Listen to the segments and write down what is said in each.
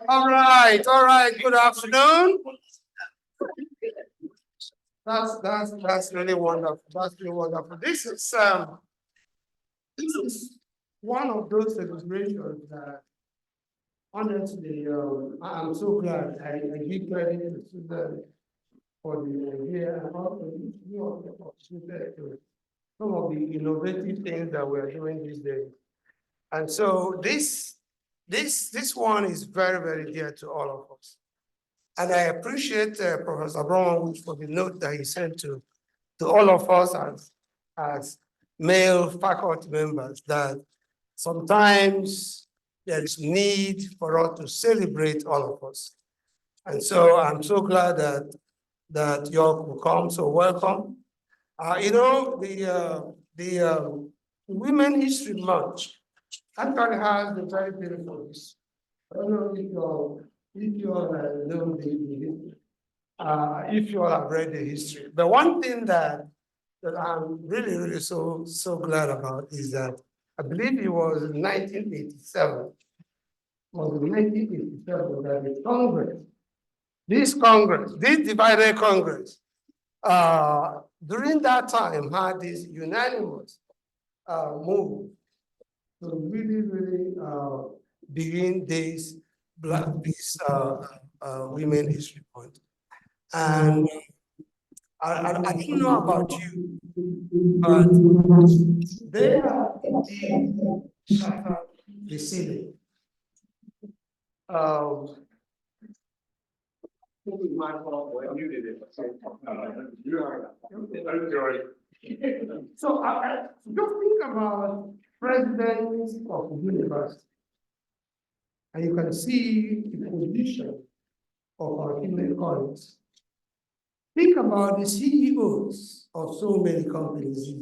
All right. Good afternoon. That's really wonderful. That's really wonderful. This is one of those celebrations that honestly, I'm so glad I give credit to the students for the idea and also you all the opportunity to some of the innovative things that we're doing these days. And so this one is very, very dear to all of us. And I appreciate Professor Brown for the note that he sent to all of us as male faculty members that sometimes there is need for us to celebrate all of us. And so I'm so glad that you all could come, so welcome. The Women History Month actually has a very beautiful history. I don't know if you all know the history, if you all have read the history. The one thing that I'm really, really so glad about is that I believe it was in 1987. Was in 1987 that the Congress, this divided Congress, during that time had this unanimous move to really, really begin this Women History Month. And I don't know about you, but they are indeed shattered the ceiling. My fault. Well, you did it. So just think about presidents of the university, and you can see the position of our female colleagues. Think about the CEOs of so many companies.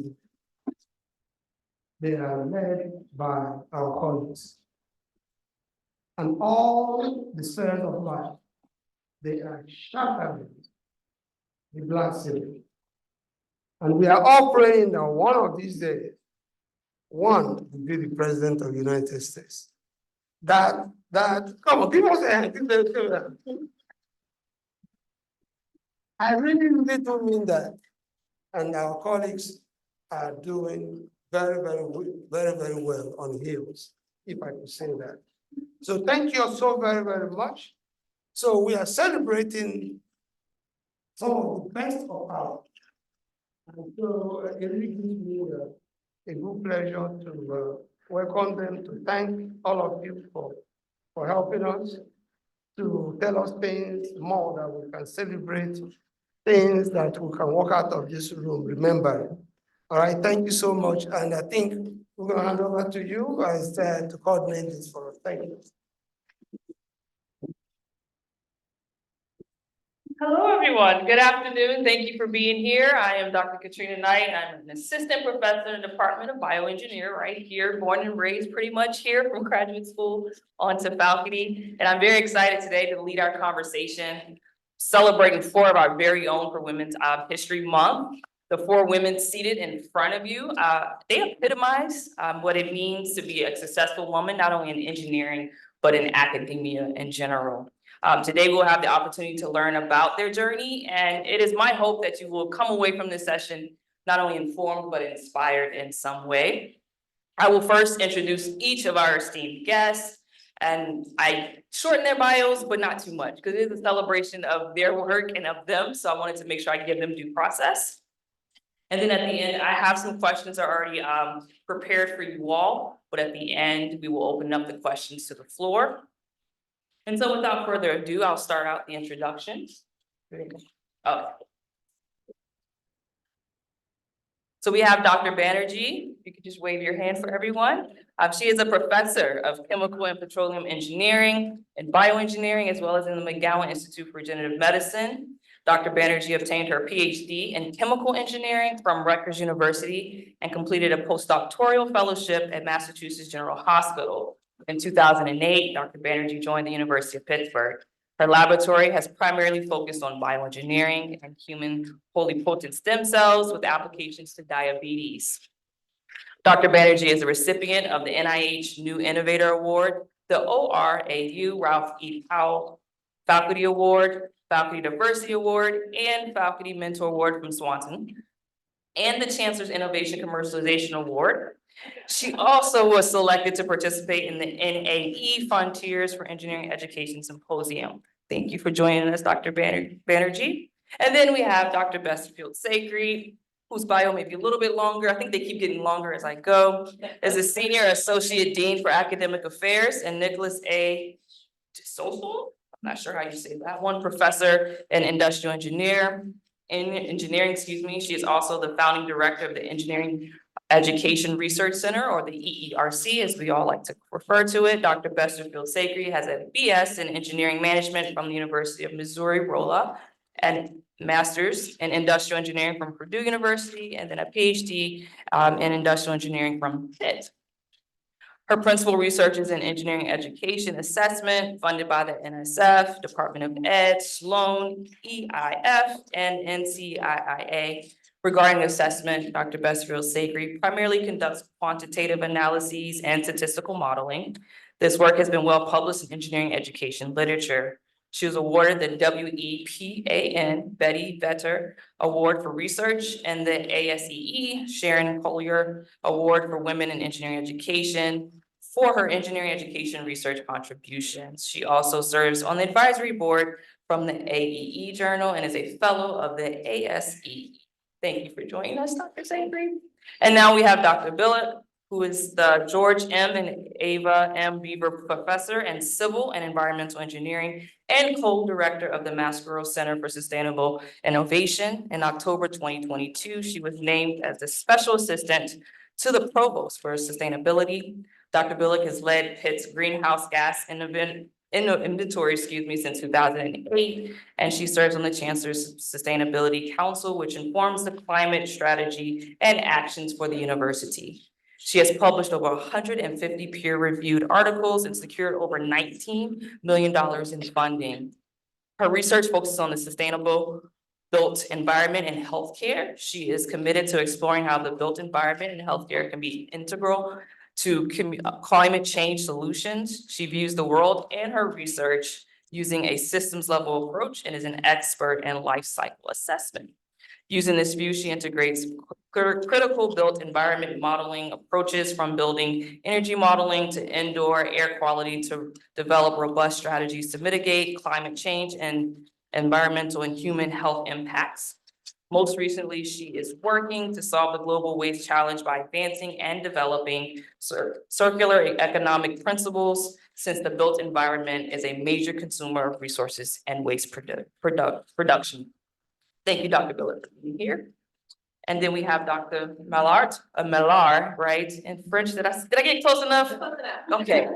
They are led by our colleagues. And all the spheres of life, they are shattering the Black civil. And we are all praying that one of these days, one will be the president of the United States. Come on, give us a hand. I really, really do mean that. And our colleagues are doing very, very well on heels, if I could say that. So thank you so very, very much. So we are celebrating some of the best of our. And so it really gives me a good pleasure to welcome them, to thank all of you for helping us, to tell us things more that we can celebrate, things that we can walk out of this room, remember. All right, thank you so much. And I think we're going to hand over to you guys to coordinate this for us. Thank you. Hello, everyone. Good afternoon. Thank you for being here. I am Dr. Katrina Knight. I'm an assistant professor in the Department of Bioengineering right here, born and raised pretty much here from graduate school onto faculty. And I'm very excited today to lead our conversation, celebrating 4 of our very own for Women's History Month. The 4 women seated in front of you, they epitomize what it means to be a successful woman, not only in engineering, but in academia in general. Today, we'll have the opportunity to learn about their journey, and it is my hope that you will come away from this session not only informed, but inspired in some way. I will first introduce each of our esteemed guests, and I shorten their bios, but not too much, because it is a celebration of their work and of them, so I wanted to make sure I give them due process. And then at the end, I have some questions already prepared for you all, but at the end, we will open up the questions to the floor. And so without further ado, I'll start out the introductions. Okay. So we have Dr. Banerjee. You could just wave your hand for everyone. She is a professor of chemical and petroleum engineering and bioengineering, as well as in the McGowan Institute for Regenerative Medicine. Dr. Banerjee obtained her PhD in chemical engineering from Rutgers University and completed a postdoctoral fellowship at Massachusetts General Hospital. In 2008, Dr. Banerjee joined the University of Pittsburgh. Her laboratory has primarily focused on bioengineering and human polypotent stem cells with applications to diabetes. Dr. Banerjee is a recipient of the NIH New Innovator Award the ORAU Ralph E. Powell Faculty Award, Faculty Diversity Award, and Faculty Mentor Award from Swanson, and the Chancellor's Innovation Commercialization Award. She also was selected to participate in the NAE Frontiers for Engineering Education Symposium. Thank you for joining us, Dr. Banerjee. And then we have Dr. Besterfield Sacre, whose bio may be a little bit longer. I think they keep getting longer as I go. As a Senior Associate Dean for Academic Affairs, and Nicholas A. DeSoto, I'm not sure how you say that one, Professor and Industrial Engineer in Engineering, excuse me. She is also the founding director of the Engineering Education Research Center, or the EERC, as we all like to refer to it. Dr. Besterfield Sacre has a BS in Engineering Management from the University of Missouri-Rolla, and Master's in Industrial Engineering from Purdue University, and then a PhD in Industrial Engineering from Pitt. Her principal research is in engineering education assessment funded by the NSF, Department of Ed, Sloan, EIF, and NCIIA. Regarding assessment, Dr. Besterfield Sacre primarily conducts quantitative analyses and statistical modeling. This work has been well published in engineering education literature. She was awarded the WEPAN Betty Vetter Award for Research and the ASEE Sharon Collier Award for Women in Engineering Education for her engineering education research contributions. She also serves on the advisory board from the AEE Journal and is a fellow of the ASE. Thank you for joining us, Dr. Sacre. And now we have Dr. Billick, who is the George M. and Ava M. Beaver Professor in Civil and Environmental Engineering and co-director of the Mascaro Center for Sustainable Innovation. In October 2022, she was named as the Special Assistant to the Provost for Sustainability. Dr. Billick has led Pitt's greenhouse gas inventory, since 2008, and she serves on the Chancellor's Sustainability Council, which informs the climate strategy and actions for the university. She has published over 150 peer-reviewed articles and secured over $19 million in funding. Her research focuses on the sustainable built environment and healthcare. She is committed to exploring how the built environment and healthcare can be integral to climate change solutions. She views the world and her research using a systems level approach and is an expert in life cycle assessment. Using this view, she integrates critical built environment modeling approaches from building energy modeling to indoor air quality to develop robust strategies to mitigate climate change and environmental and human health impacts. Most recently, she is working to solve the global waste challenge by advancing and developing circular economic principles, since the built environment is a major consumer of resources and waste production. Thank you, Dr. Billick, for being here. And then we have Dr. Mellard, right? In French, did I get close enough? Okay.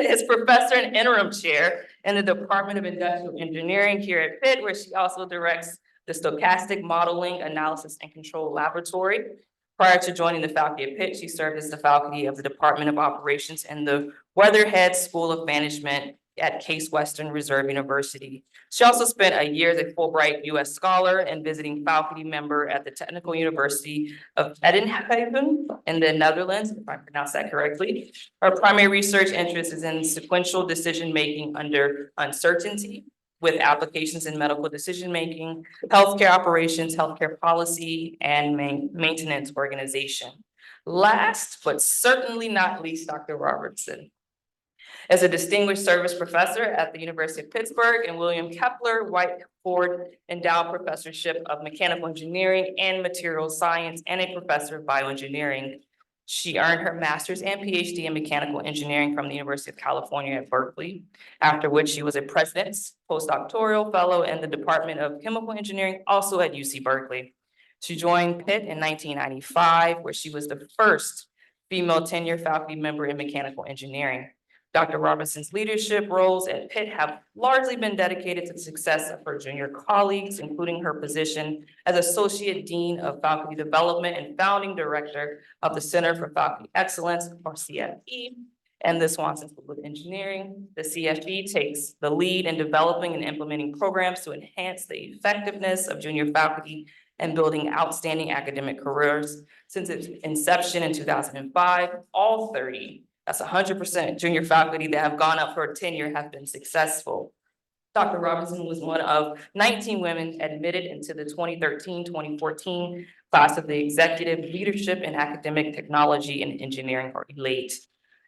Is professor and interim chair in the Department of Industrial Engineering here at Pitt, where she also directs the Stochastic Modeling, Analysis, and Control Laboratory. Prior to joining the faculty at Pitt, she served as the faculty of the Department of Operations and the Weatherhead School of Management at Case Western Reserve University. She also spent a year as a Fulbright U.S. scholar and visiting faculty member at the Technical University of Eindhoven in the Netherlands, if I pronounce that correctly. Her primary research interest is in sequential decision-making under uncertainty, with applications in medical decision-making, healthcare operations, healthcare policy, and maintenance organization. Last, but certainly not least, Dr. Robertson. As a distinguished service professor at the University of Pittsburgh and William Kepler White Ford Endowed Professorship of Mechanical Engineering and Materials Science and a professor of bioengineering. She earned her master's and PhD in mechanical engineering from the University of California at Berkeley, after which she was a president's postdoctoral fellow in the Department of Chemical Engineering, also at UC Berkeley. She joined Pitt in 1995, where she was the first female tenure faculty member in mechanical engineering. Dr. Robinson's leadership roles at Pitt have largely been dedicated to the success of her junior colleagues, including her position as Associate Dean of Faculty Development and founding director of the Center for Faculty Excellence, or CFE, and the Swanson School of Engineering. The CFE takes the lead in developing and implementing programs to enhance the effectiveness of junior faculty and building outstanding academic careers. Since its inception in 2005, all 30 That's 100% junior faculty that have gone up for tenure have been successful. Dr. Robinson was one of 19 women admitted into the 2013-2014 class of the Executive Leadership in Academic Technology and Engineering, or ELATE,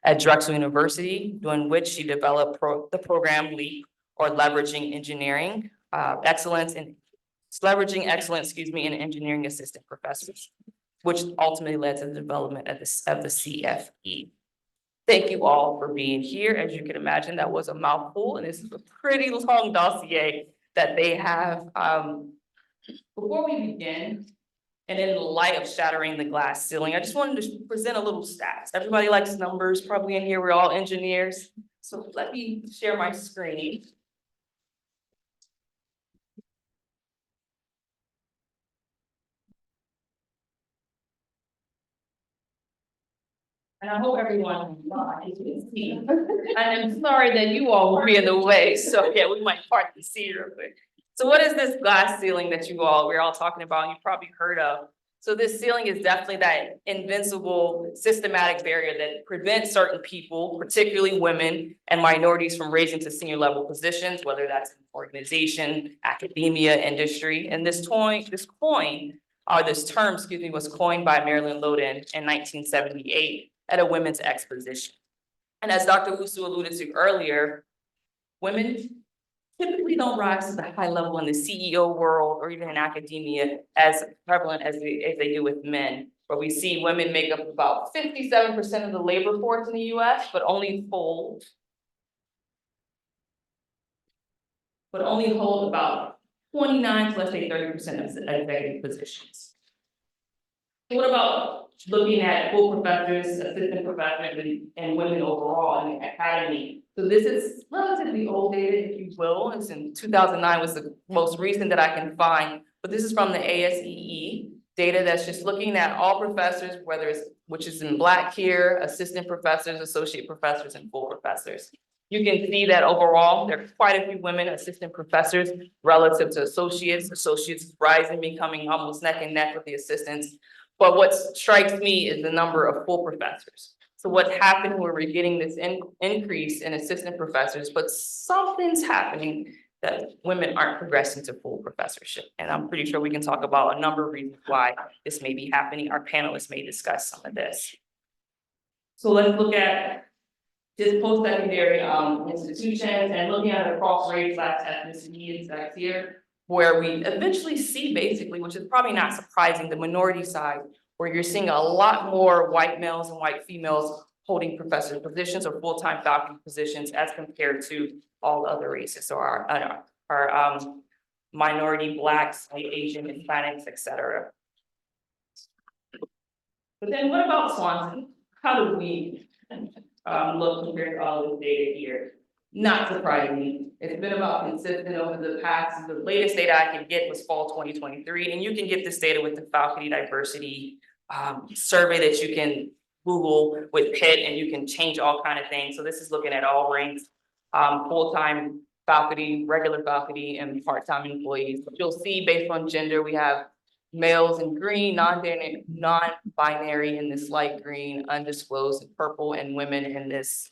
at Drexel University, during which she developed the program LEAP, or Leveraging Engineering Excellence in Leveraging Excellence, in engineering assistant professors, which ultimately led to the development of the CFE. Thank you all for being here. As you can imagine, that was a mouthful, and this is a pretty long dossier that they have. Before we begin, and in the light of shattering the glass ceiling, I just wanted to present a little stats. Everybody likes numbers, probably in here, we're all engineers. So let me share my screen. And I hope everyone can see. And I'm sorry that you all will be in the way, so yeah, we might part the sea real quick. So what is this glass ceiling that we're all talking about, you've probably heard of? So this ceiling is definitely that invincible systematic barrier that prevents certain people, particularly women and minorities, from raising to senior level positions, whether that's in organization, academia, industry. And this term, was coined by Marilyn Loden in 1978 at a women's exposition. And as Dr. Wusu alluded to earlier, women typically don't rise to the high level in the CEO world or even in academia as prevalent as they do with men. Where we see women make up about 57% of the labor force in the US, but only hold about 29 to let's say 30% of executive positions. What about looking at full professors, assistant professors, and women overall in the academy? So this is relatively old data, if you will. It's in 2009 was the most recent that I can find, but this is from the ASEE data that's just looking at all professors, which is in Black here, assistant professors, associate professors, and full professors. You can see that overall, there are quite a few women assistant professors relative to associates rising, becoming almost neck and neck with the assistants. But what strikes me is the number of full professors. So what's happened where we're getting this increase in assistant professors, but something's happening that women aren't progressing to full professorship. And I'm pretty sure we can talk about a number of reasons why this may be happening. Our panelists may discuss some of this. So let's look at just post-secondary institutions and looking at across race, class, ethnicity, and here, where we eventually see basically, which is probably not surprising, the minority side, where you're seeing a lot more white males and white females holding professor positions or full-time faculty positions as compared to all other races. So our minority, Blacks, Asian, Hispanics, etc. But then what about Swanson? How do we look compared to all this data here? Not surprisingly, it's been about consistent over the past. The latest data I can get was fall 2023, and you can get this data with the faculty diversity survey that you can Google with Pitt, and you can change all kind of things. So this is looking at all ranks, full-time faculty, regular faculty, and part-time employees. But you'll see based on gender, we have males in green, non-binary in this light green, undisclosed in purple, and women in this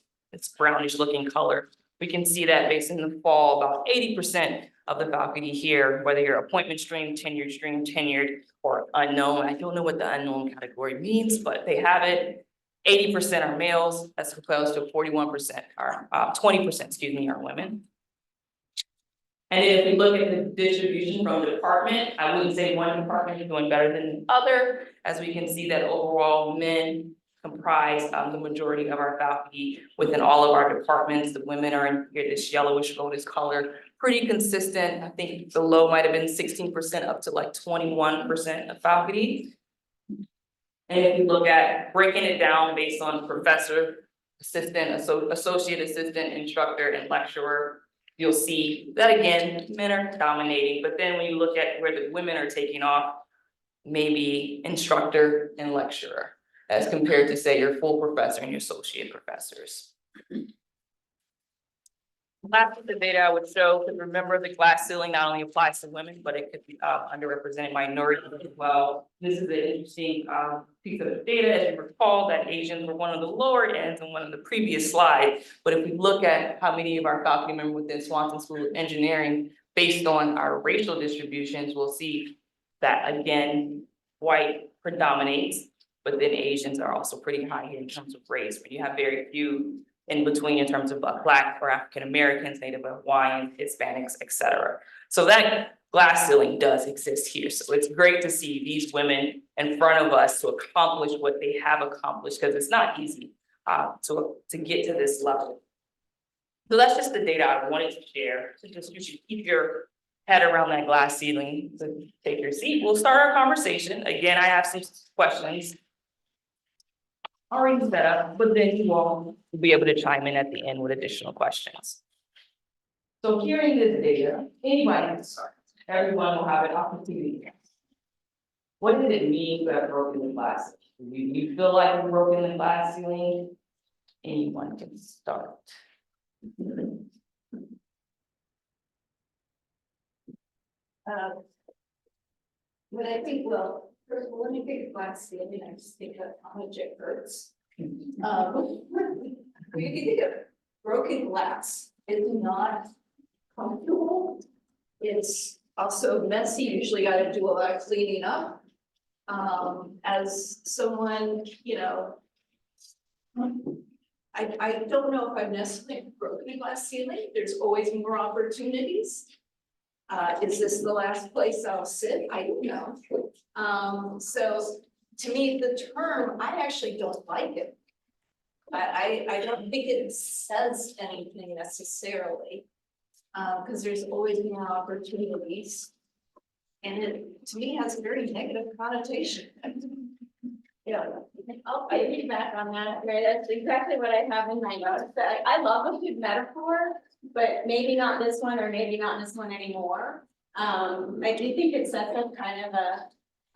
brownish looking color. We can see that based in the fall, about 80% of the faculty here, whether you're appointment stream, tenured, or unknown. I don't know what the unknown category means, but they have it. 80% are males, as opposed to 41% are 20%, are women. And if we look at the distribution from department, I wouldn't say one department is doing better than the other, as we can see that overall men comprise the majority of our faculty within all of our departments. The women are in here, this yellowish goldish color, pretty consistent. I think the low might have been 16% up to like 21% of faculty. And if you look at breaking it down based on professor, assistant, associate assistant, instructor, and lecturer, you'll see that again, men are dominating, but then when you look at where the women are taking off, maybe instructor and lecturer, as compared to say your full professor and your associate professors. Last of the data I would show, because remember the glass ceiling not only applies to women, but it could be underrepresented minorities as well. This is an interesting piece of data, as you recall, that Asians were one of the lower ends in one of the previous slides. But if we look at how many of our faculty members within Swanson School of Engineering, based on our racial distributions, we'll see that again, white predominates, but then Asians are also pretty high here in terms of race, but you have very few in between in terms of Black or African Americans, Native Hawaiians, Hispanics, et cetera. So that glass ceiling does exist here. So it's great to see these women in front of us to accomplish what they have accomplished, because it's not easy to get to this level. So that's just the data I wanted to share. So just you should keep your head around that glass ceiling to take your seat. We'll start our conversation. Again, I have some questions already set up, but then you all will be able to chime in at the end with additional questions. So hearing this data, anybody can start. Everyone will have an opportunity. What does it mean to have broken the glass? You feel like you've broken the glass ceiling? Anyone can start. But I think, well, first of all, let me take a glass ceiling, I just think of how much it hurts. If you think of broken glass, it's not comfortable. It's also messy, usually gotta do a lot of cleaning up. As someone, you know, I don't know if I've necessarily broken a glass ceiling, there's always more opportunities. Is this the last place I'll sit? I don't know. So to me, the term, I actually don't like it. I don't think it says anything necessarily. Because there's always more opportunities. And it, to me, has a very negative connotation. Yeah. I'll piggyback on that, right? That's exactly what I have in my notes. That I love a good metaphor, but maybe not this one, or maybe not this one anymore. I do think it sets up kind of a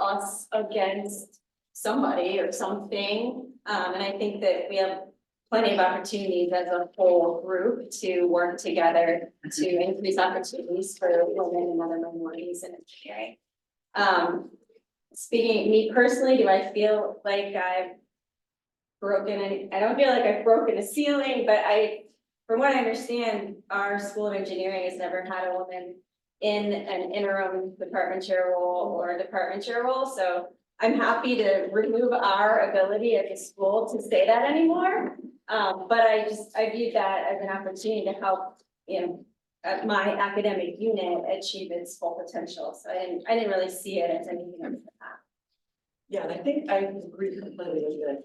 us against somebody or something. And I think that we have plenty of opportunities as a whole group to work together to increase opportunities for women and other minorities in engineering. Speaking, me personally, do I feel like I've broken any, I don't feel like I've broken a ceiling, but from what I understand, our School of Engineering has never had a woman in an interim department chair role or a department chair role, so I'm happy to remove our ability as a school to say that anymore. But I view that as an opportunity to help, my academic unit achieve its full potential. So I didn't really see it as anything other than that. Yeah, and I think I agree completely with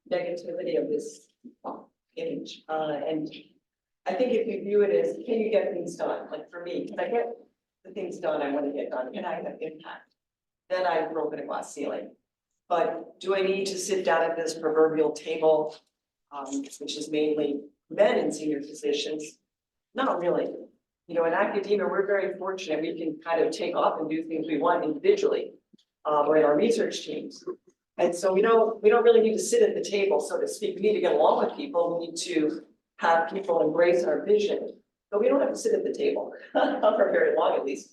the negativity of this image. And I think if you view it as, can you get things done? Like for me, can I get the things done I want to get done? Can I have impact? Then I've broken a glass ceiling. But do I need to sit down at this proverbial table, which is mainly men in senior positions? Not really. You know, in academia, we're very fortunate. We can kind of take off and do things we want individually, or in our research teams. And so we don't really need to sit at the table, so to speak. We need to get along with people. We need to have people embrace our vision, but we don't have to sit at the table not for very long, at least.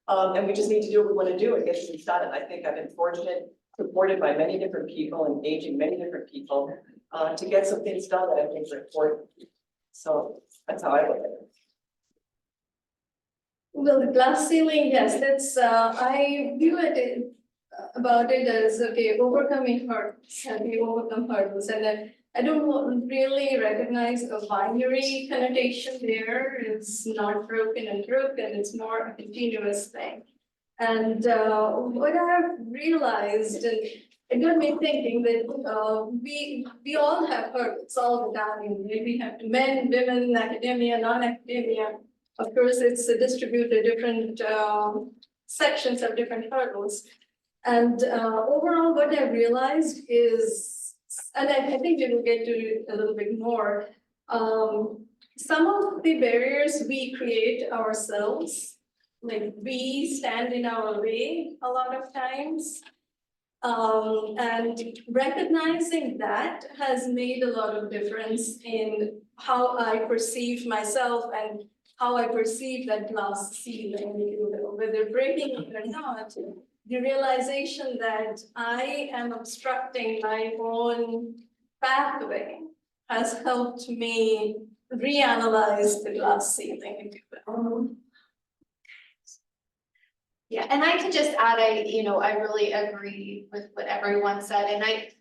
And we just need to do what we want to do and get things done. And I think I've been fortunate, supported by many different people, engaging many different people to get some things done that I think are important. So that's how I look at it. Well, the glass ceiling, yes, that's, I view it about it as, okay, overcoming hurdles, have you overcome hurdles? And then I don't really recognize a binary connotation there. It's not broken and broken, it's more a continuous thing. And what I have realized, and it got me thinking that we all have hurdles all the time. We have men, women, academia, non-academia. Of course, it's distributed different sections of different hurdles. And overall, what I realized is, and I think we will get to it a little bit more, some of the barriers we create ourselves, like we stand in our way a lot of times. And recognizing that has made a lot of difference in how I perceive myself and how I perceive that glass ceiling, if you will, whether breaking it or not, the realization that I am obstructing my own pathway has helped me reanalyze the glass ceiling, if you will. Yeah, and I can just add, I really agree with what everyone said, and I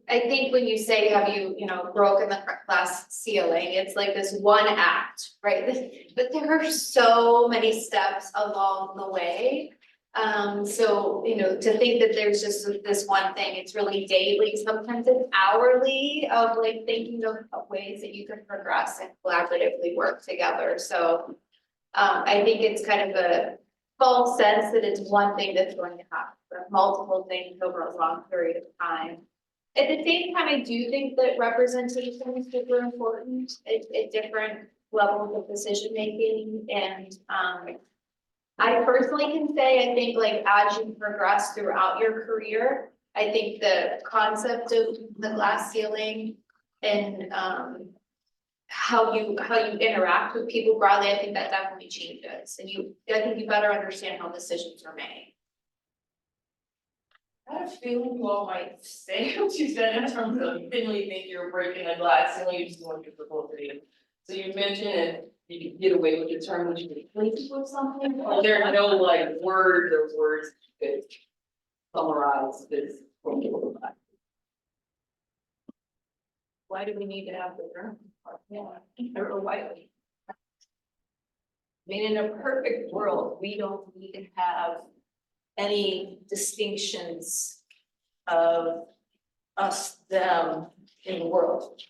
think when you say, have you, broken the glass ceiling, it's like this one act, right? But there are so many steps along the way. So, to think that there's just this one thing, it's really daily, sometimes it's hourly of like thinking of ways that you can progress and collaboratively work together. So, I think it's kind of a false sense that it's one thing that's going to happen, but multiple things over a long period of time. At the same time, I do think that representation is super important at different levels of decision making. And I personally can say, I think like as you progress throughout your career, I think the concept of the glass ceiling and how you interact with people broadly, I think that definitely changes. And I think you better understand how decisions are made. I had a feeling you all might say what you said in terms of you didn't really think you were breaking a glass ceiling, you just want your publicity. So you mentioned it, you could get away with the term when you replace it with something, or there are no like words that summarize this from people. Why do we need to have the term? Yeah, or why? I mean, in a perfect world, we don't need to have any distinctions of us, them in the world.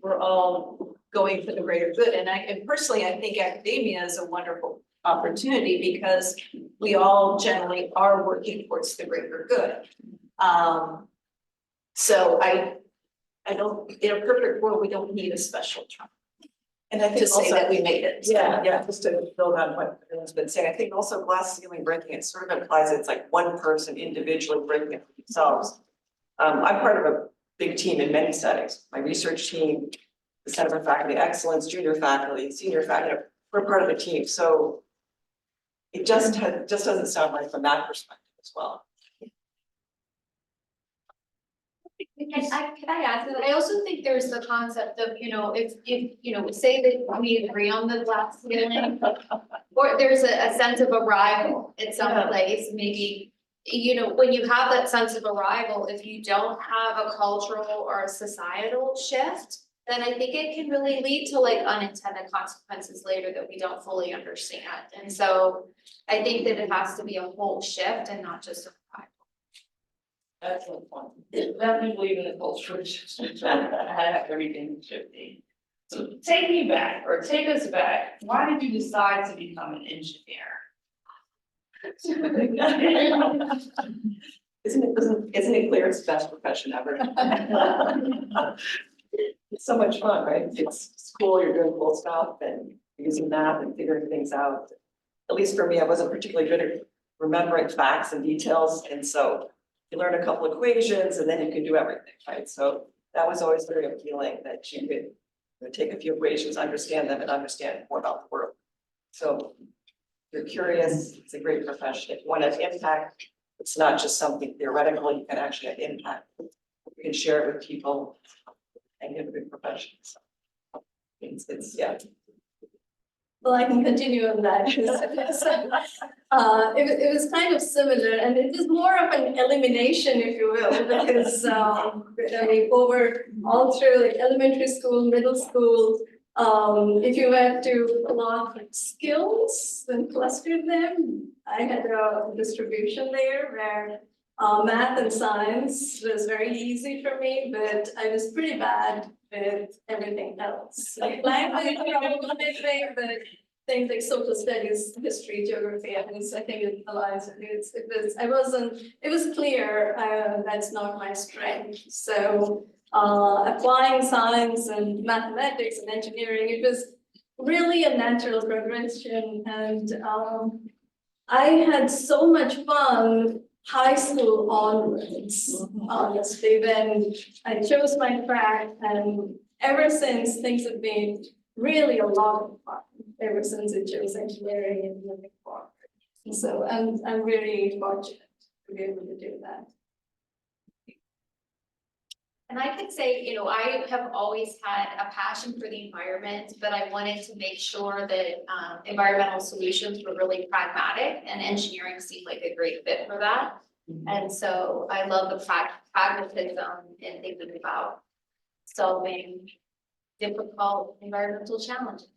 We're all going for the greater good. And personally, I think academia is a wonderful opportunity because we all generally are working towards the greater good. So I don't, in a perfect world, we don't need a special term And I think to say also, that we made it. yeah, just to build on what everyone's been saying, I think also glass ceiling breaking, it sort of implies it's like one person individually breaking it for themselves. I'm part of a big team in many settings, my research team, the Center for Faculty Excellence, junior faculty, senior faculty, we're part of a team, so it just doesn't sound right from that perspective as well. Can I add to that? I also think there's the concept of, if say that we agree on the glass ceiling. Or there's a sense of arrival at some place, maybe, when you have that sense of arrival, if you don't have a cultural or a societal shift, then I think it can really lead to like unintended consequences later that we don't fully understand. And so I think that it has to be a whole shift and not just a arrival. Excellent point. Definitely believe in the culture shift. I have everything shifting. So take me back, or take us back. Why did you decide to become an engineer? Isn't it clear it's the best profession ever? It's so much fun, right? It's cool, you're doing cool stuff and using math and figuring things out. At least for me, I wasn't particularly good at remembering facts and details, and so you learn a couple equations and then you can do everything, right? So that was always very appealing, that you could take a few equations, understand them, and understand more about the world. So if you're curious, it's a great profession. If you want to have impact, it's not just something theoretical, you can actually have impact. You can share it with people and get a good profession. So it's yeah. Well, I can continue on that. It was kind of similar, and it was more of an elimination, if you will, because over all through like elementary school, middle school, if you were to plot like skills and cluster them, I had a distribution there where math and science was very easy for me, but I was pretty bad with everything else. Like language, but things like social studies, history, geography, I think it aligns. It was clear that's not my strength. So applying science and mathematics and engineering, it was really a natural progression, and I had so much fun high school onwards, honestly, when I chose my track, and ever since things have been really a lot of fun. ever since it chose engineering and moving forward. So I'm really fortunate to be able to do that. And I could say, you know, I have always had a passion for the environment, but I wanted to make sure that environmental solutions were really pragmatic, and engineering seemed like a great fit for that. And so I love the pragmatism in thinking about solving difficult environmental challenges.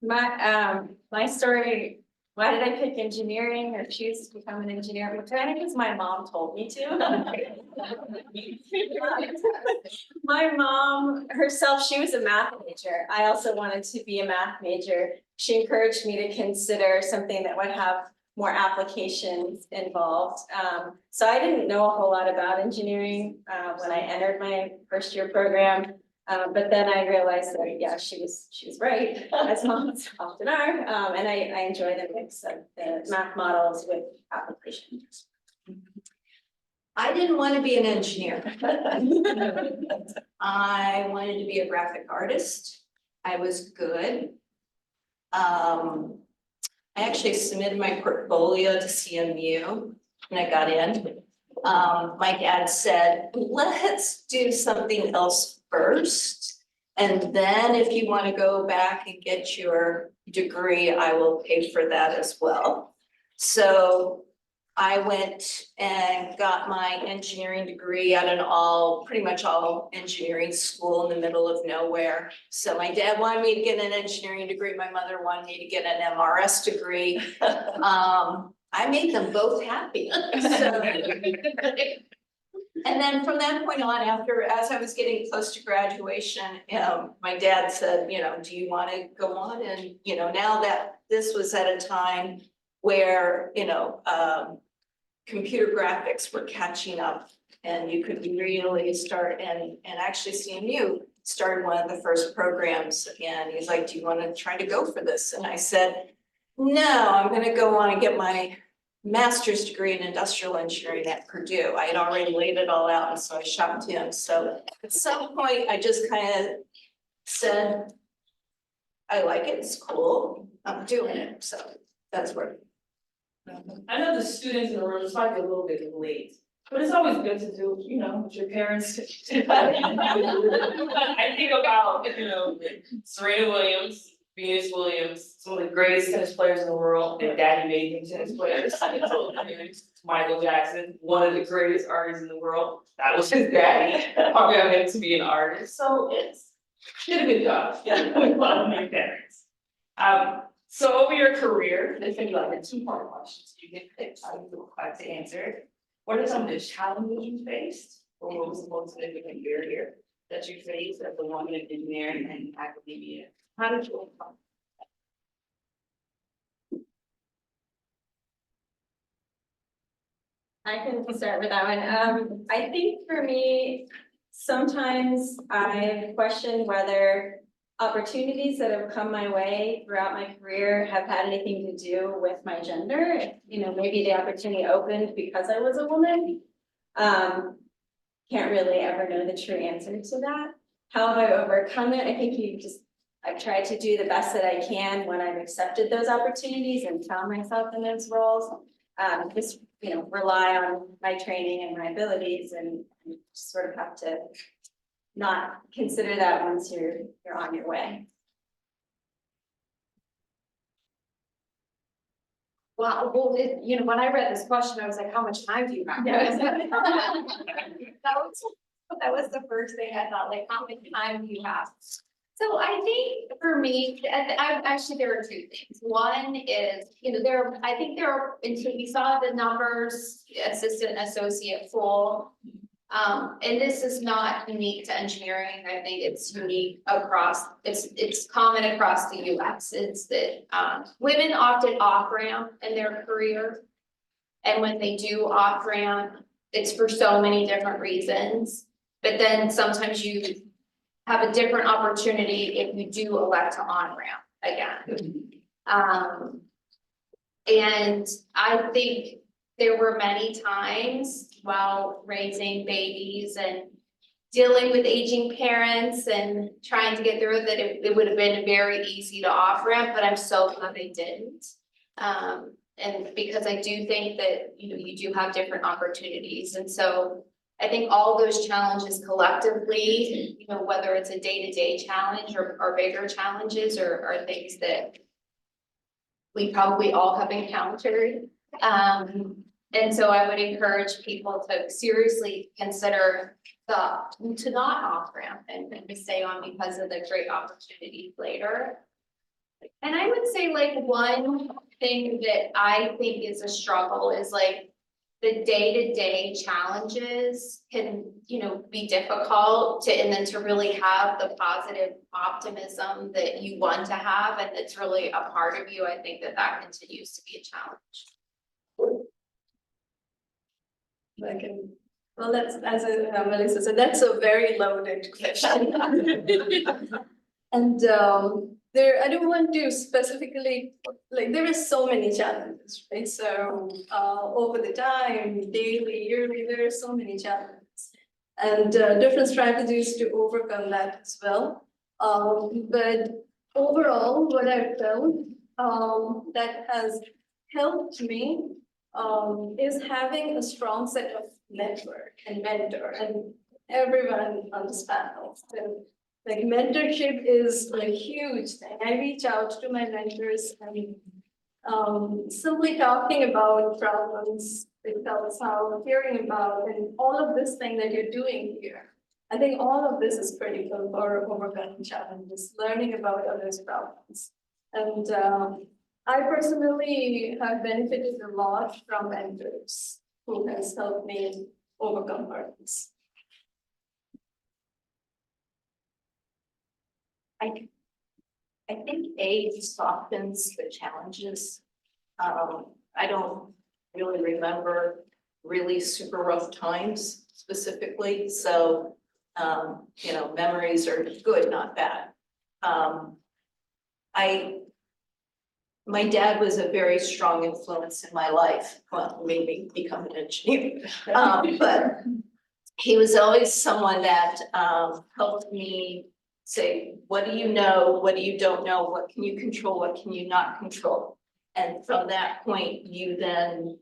My story, why did I pick engineering or choose to become an engineer? Well, kind of because my mom told me to. My mom herself, she was a math major. I also wanted to be a math major. She encouraged me to consider something that would have more applications involved. So I didn't know a whole lot about engineering when I entered my first year program. But then I realized that, yeah, she was right, as moms often are, and I enjoy the mix of the math models with applications. I didn't want to be an engineer. I wanted to be a graphic artist. I was good. I actually submitted my portfolio to CMU and I got in. My dad said, let's do something else first. And then if you want to go back and get your degree, I will pay for that as well. So I went and got my engineering degree at an pretty much all engineering school in the middle of nowhere. So my dad wanted me to get an engineering degree. My mother wanted me to get an MRS degree. I made them both happy. So, and then from that point on, as I was getting close to graduation, my dad said, you know, do you want to go on? And, you know, now that this was at a time where, you know, computer graphics were catching up and you could really start, and actually CMU started one of the first programs, and he's like, do you want to try to go for this? And I said, no, I'm going to go on and get my master's degree in industrial engineering at Purdue. I had already laid it all out, and so I shopped him. So at some point, I just kind of said, I like it, it's cool, I'm doing it. So that's where. I know the students in the room, this might be a little bit late, but it's always good to do, you know, with your parents. I think about, you know, Serena Williams, Venus Williams, some of the greatest tennis players in the world, and daddy made them tennis players. Michael Jackson, one of the greatest artists in the world, that was his daddy, probably got him to be an artist, so did a good job, with one of my parents. So over your career, this can be like a two-part question, so you get picked, how you like to answer. What are some of the challenges you faced, or what was the most significant barrier that you faced as a woman in engineering and academia? How did you overcome? I can start with that one. I think for me, sometimes I question whether opportunities that have come my way throughout my career have had anything to do with my gender. You know, maybe the opportunity opened because I was a woman. Can't really ever know the true answer to that. How have I overcome it? I think I've tried to do the best that I can when I've accepted those opportunities and found myself in those roles. Just, you know, rely on my training and my abilities, and just sort of have to not consider that once you're on your way. Well, you know, when I read this question, I was like, how much time do you have? That was the first thing I thought, like, how much time do you have? So I think for me, actually, there are two things. One is, you know, until we saw the numbers, assistant, associate, full. And this is not unique to engineering. I think it's unique across, it's common across the US. It's that women often off ramp in their career. And when they do off ramp, it's for so many different reasons. But then sometimes you have a different opportunity if you do elect to on ramp again. And I think there were many times while raising babies and dealing with aging parents and trying to get through it, that it would have been very easy to off-ramp, but I'm so glad they didn't. And because I do think that, you do have different opportunities, and so I think all those challenges collectively, whether it's a day-to-day challenge or bigger challenges or things that we probably all have encountered. And so I would encourage people to seriously consider to not off-ramp and to stay on because of the great opportunities later. And I would say like one thing that I think is a struggle is like the day-to-day challenges can, be difficult and then to really have the positive optimism that you want to have and that's really a part of you, I think that continues to be a challenge. Well, that's, as Melissa said, that's a very loaded question. And I don't want to specifically, like, there are so many challenges, right? So over the time, daily, yearly, there are so many challenges. And different strategies to overcome that as well. But overall, what I've found that has helped me is having a strong set of network and mentor and everyone on this panel. So like mentorship is a huge thing. I reach out to my mentors and simply talking about problems, it tells how hearing about and all of this thing that you're doing here. I think all of this is critical for overcoming challenges, learning about others' problems. And I personally have benefited a lot from mentors who has helped me overcome hurdles. I think age softens the challenges. I don't really remember really super rough times specifically, so memories are good, not bad. My dad was a very strong influence in my life, well, made me become an engineer. But he was always someone that helped me say, what do you know, what do you don't know, what can you control, what can you not control? And from that point, you then,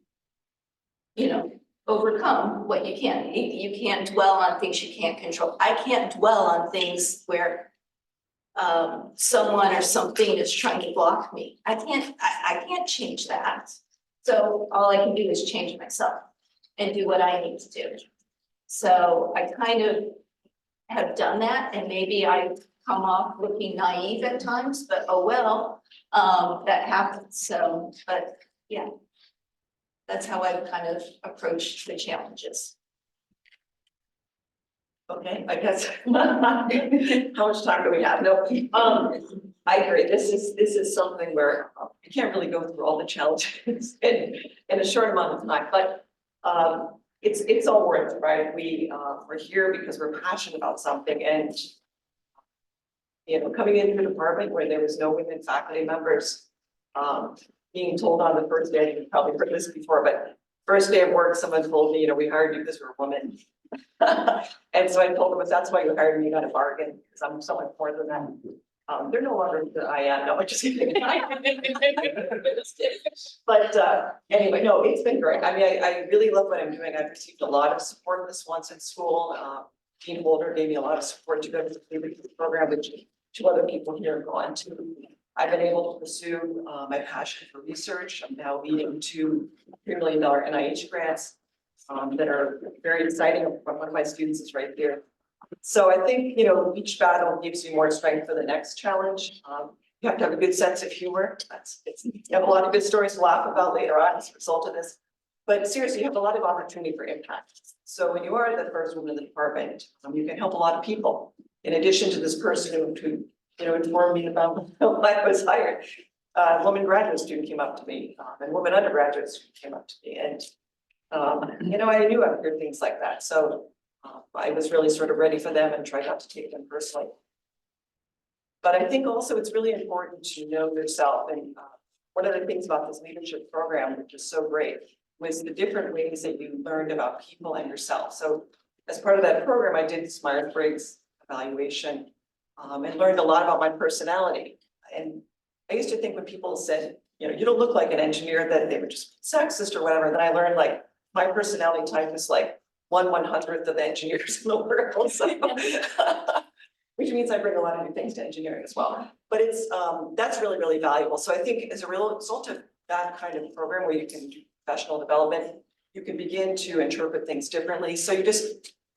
overcome what you can. You can't dwell on things you can't control. I can't dwell on things where someone or something is trying to block me. I can't change that. So all I can do is change myself and do what I need to do. So I kind of have done that, and maybe I come off looking naive at times, but oh well, that happens. So, but yeah, that's how I've kind of approached the challenges. Okay, I guess. How much time do we have? No, I agree. This is something where you can't really go through all the challenges in a short amount of time, but it's all worth it, right? We're here because we're passionate about something, and coming into a department where there was no women faculty members, being told on the first day, you've probably heard this before, but first day of work, someone told me, we hired you because we're a woman. And so I told them, that's why you hired me, you got a bargain, because I'm so much more than that. They're no longer than I am, no, I'm just kidding. But anyway, no, it's been great. I mean, I really love what I'm doing. I've received a lot of support this once in school. Dean Holder gave me a lot of support to go to the program, which two other people here have gone to. I've been able to pursue my passion for research. I'm now leading two $3 million NIH grants that are very exciting. One of my students is right there. So I think, each battle gives you more strength for the next challenge. You have to have a good sense of humor. You have a lot of good stories to laugh about later on as a result of this. But seriously, you have a lot of opportunity for impact. So when you are the first woman in the department, you can help a lot of people. In addition to this person who informed me about why I was hired, a woman graduate student came up to me, and a woman undergraduate student came up to me, and I knew I would hear things like that. So I was really sort of ready for them and tried not to take them personally. But I think also it's really important to know yourself. And one of the things about this leadership program, which is so great, was the different ways that you learned about people and yourself. So as part of that program, I did this Myers-Briggs evaluation, and learned a lot about my personality. And I used to think when people said, you know, you don't look like an engineer, that they were just sexist or whatever. Then I learned like my personality type is like 1/100th of the engineers in the world, so. Which means I bring a lot of new things to engineering as well. But it's, that's really, really valuable. So I think as a real result of that kind of program where you can do professional development, you can begin to interpret things differently. So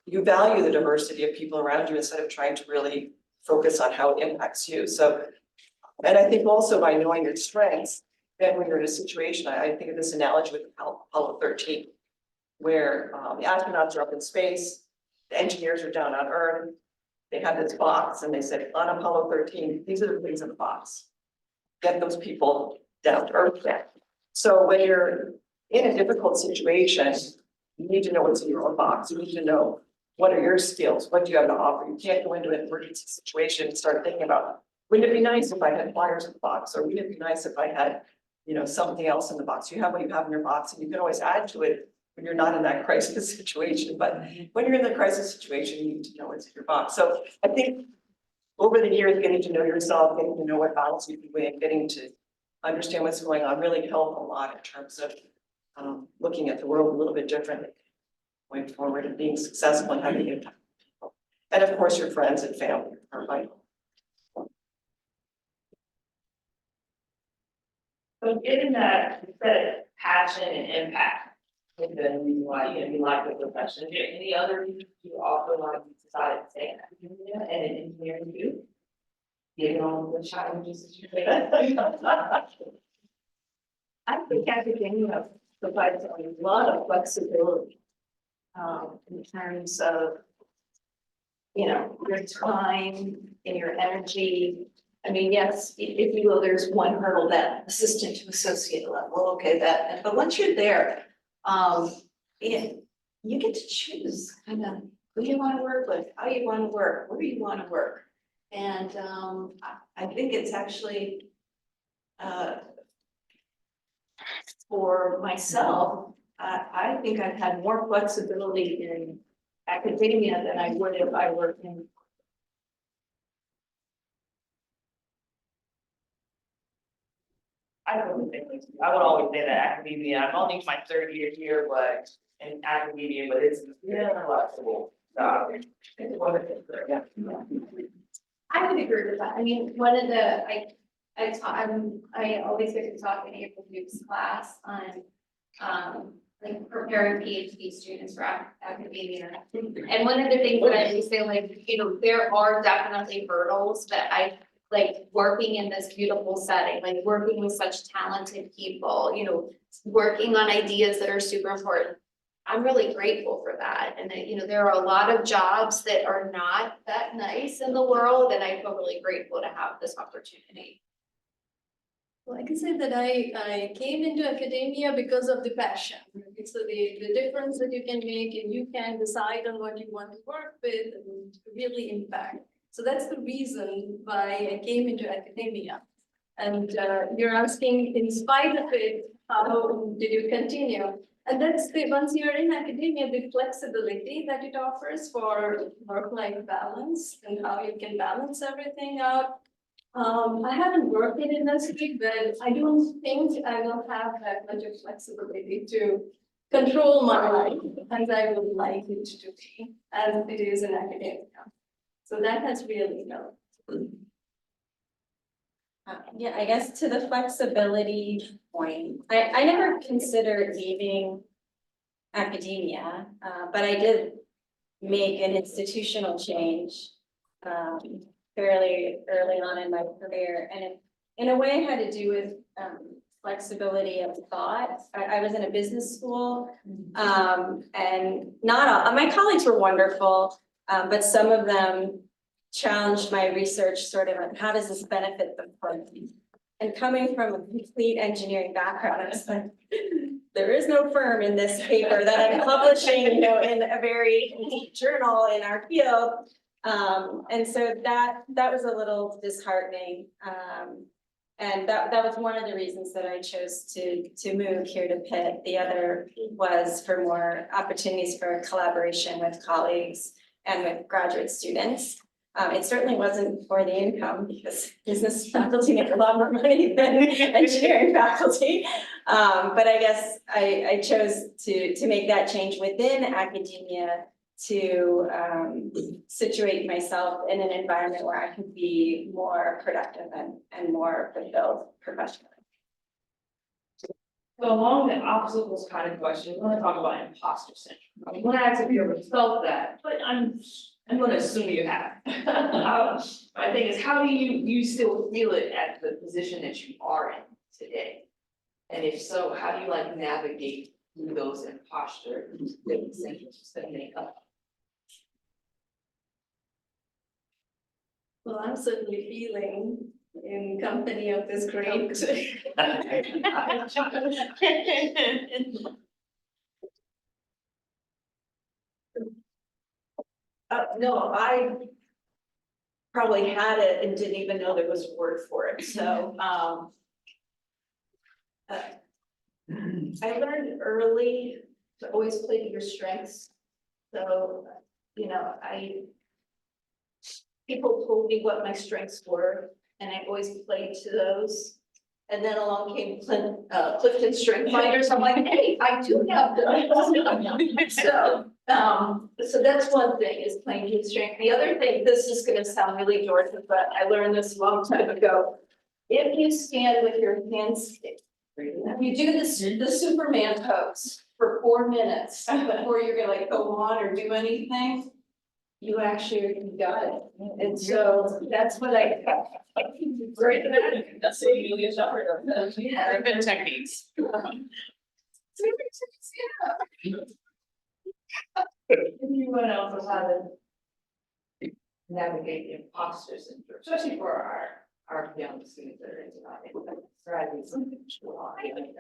you value the diversity of people around you instead of trying to really focus on how it impacts you. So, and I think also by knowing your strengths, then when you're in a situation, I think of this analogy with Apollo 13, where the astronauts are up in space, the engineers are down on Earth. They have this box and they said, on Apollo 13, these are the things in the box. Get those people down to Earth then. So when you're in a difficult situation, you need to know what's in your own box. You need to know what are your skills, what do you have to offer. You can't go into an emergency situation and start thinking about, wouldn't it be nice if I had flyers in the box, or wouldn't it be nice if I had, you know, something else in the box. You have what you have in your box, and you can always add to it when you're not in that crisis situation. But when you're in the crisis situation, you need to know what's in your box. So I think over the years, getting to know yourself, getting to know what battles you can win, getting to understand what's going on really help a lot in terms of looking at the world a little bit differently going forward and being successful and having impact on people. And of course, your friends and family are vital. So given that you said passion and impact, and then you like, you know, you like the profession, is there any other reasons you also like decided to stay in academia and in engineering too? Given all the challenges that you face? I think academia provides a lot of flexibility. In terms of, you know, your time and your energy. I mean, yes, if you will, there's one hurdle, that assistant to associate level, okay, that, but once you're there, you get to choose kind of who you want to work with, how you want to work, where you want to work. And I think it's actually for myself, I think I've had more flexibility in academia than I would if I were in. I wouldn't think this. I would always say that academia, I'm only my third year here, but in academia, but it's very flexible. Yeah. I would agree with that. I mean, one of the, I always get to talk in April Duke's class on, like preparing PhD students for academia. And one of the things that I always say, like, you know, there are definitely hurdles, but I like working in this beautiful setting, like working with such talented people, you know, working on ideas that are super important. I'm really grateful for that. And that, you know, there are a lot of jobs that are not that nice in the world, and I feel really grateful to have this opportunity. Like I said, that I came into academia because of the passion. Right? So the difference that you can make, and you can decide on what you want to work with and really impact. So that's the reason why I came into academia. And you're asking, in spite of it, how did you continue? And that's the, once you're in academia, the flexibility that it offers for work-life balance and how you can balance everything out. I haven't worked in industry, but I don't think I will have that much of flexibility to control my life as I would like it to be, as it is in academia. So that has really helped. Yeah, I guess to the flexibility point, I never considered leaving academia, but I did make an institutional change fairly early on in my career, and it, in a way, had to do with flexibility of thought. I was in a business school, and not all, my colleagues were wonderful, but some of them challenged my research sort of on how does this benefit the firm? And coming from a complete engineering background, I was like, there is no firm in this paper that I'm publishing, you know, in a very elite journal in our field. And so that was a little disheartening. And that was one of the reasons that I chose to move here to Pitt. The other was for more opportunities for collaboration with colleagues and with graduate students. It certainly wasn't for the income because business faculty make a lot more money than engineering faculty. But I guess I chose to make that change within academia to situate myself in an environment where I could be more productive and more fulfilled professionally. So along the obstacles kind of question, we're gonna talk about imposter syndrome. I'm gonna ask if you ever felt that, but I'm gonna assume you have. My thing is, how do you still feel it at the position that you are in today? And if so, how do you like navigate through those imposter syndromes that make up? Well, I'm certainly feeling in company of this great. No, I probably had it and didn't even know there was a word for it, so, I learned early to always play to your strengths. So, people told me what my strengths were, and I always played to those. And then along came Clifton Strength Finders, I'm like, hey, I do have those. So that's one thing, is playing to strength. The other thing, this is gonna sound really Georgia, but I learned this a long time ago. If you stand with your hands, you do this, the Superman pose for 4 minutes before you're gonna like go on or do anything, you actually got it. And so that's what I. Great. That's what Julia Shepherd does. Yeah. Good techniques. Anyone else has had to navigate the imposter syndrome, especially for our young students that are into graduate something. I think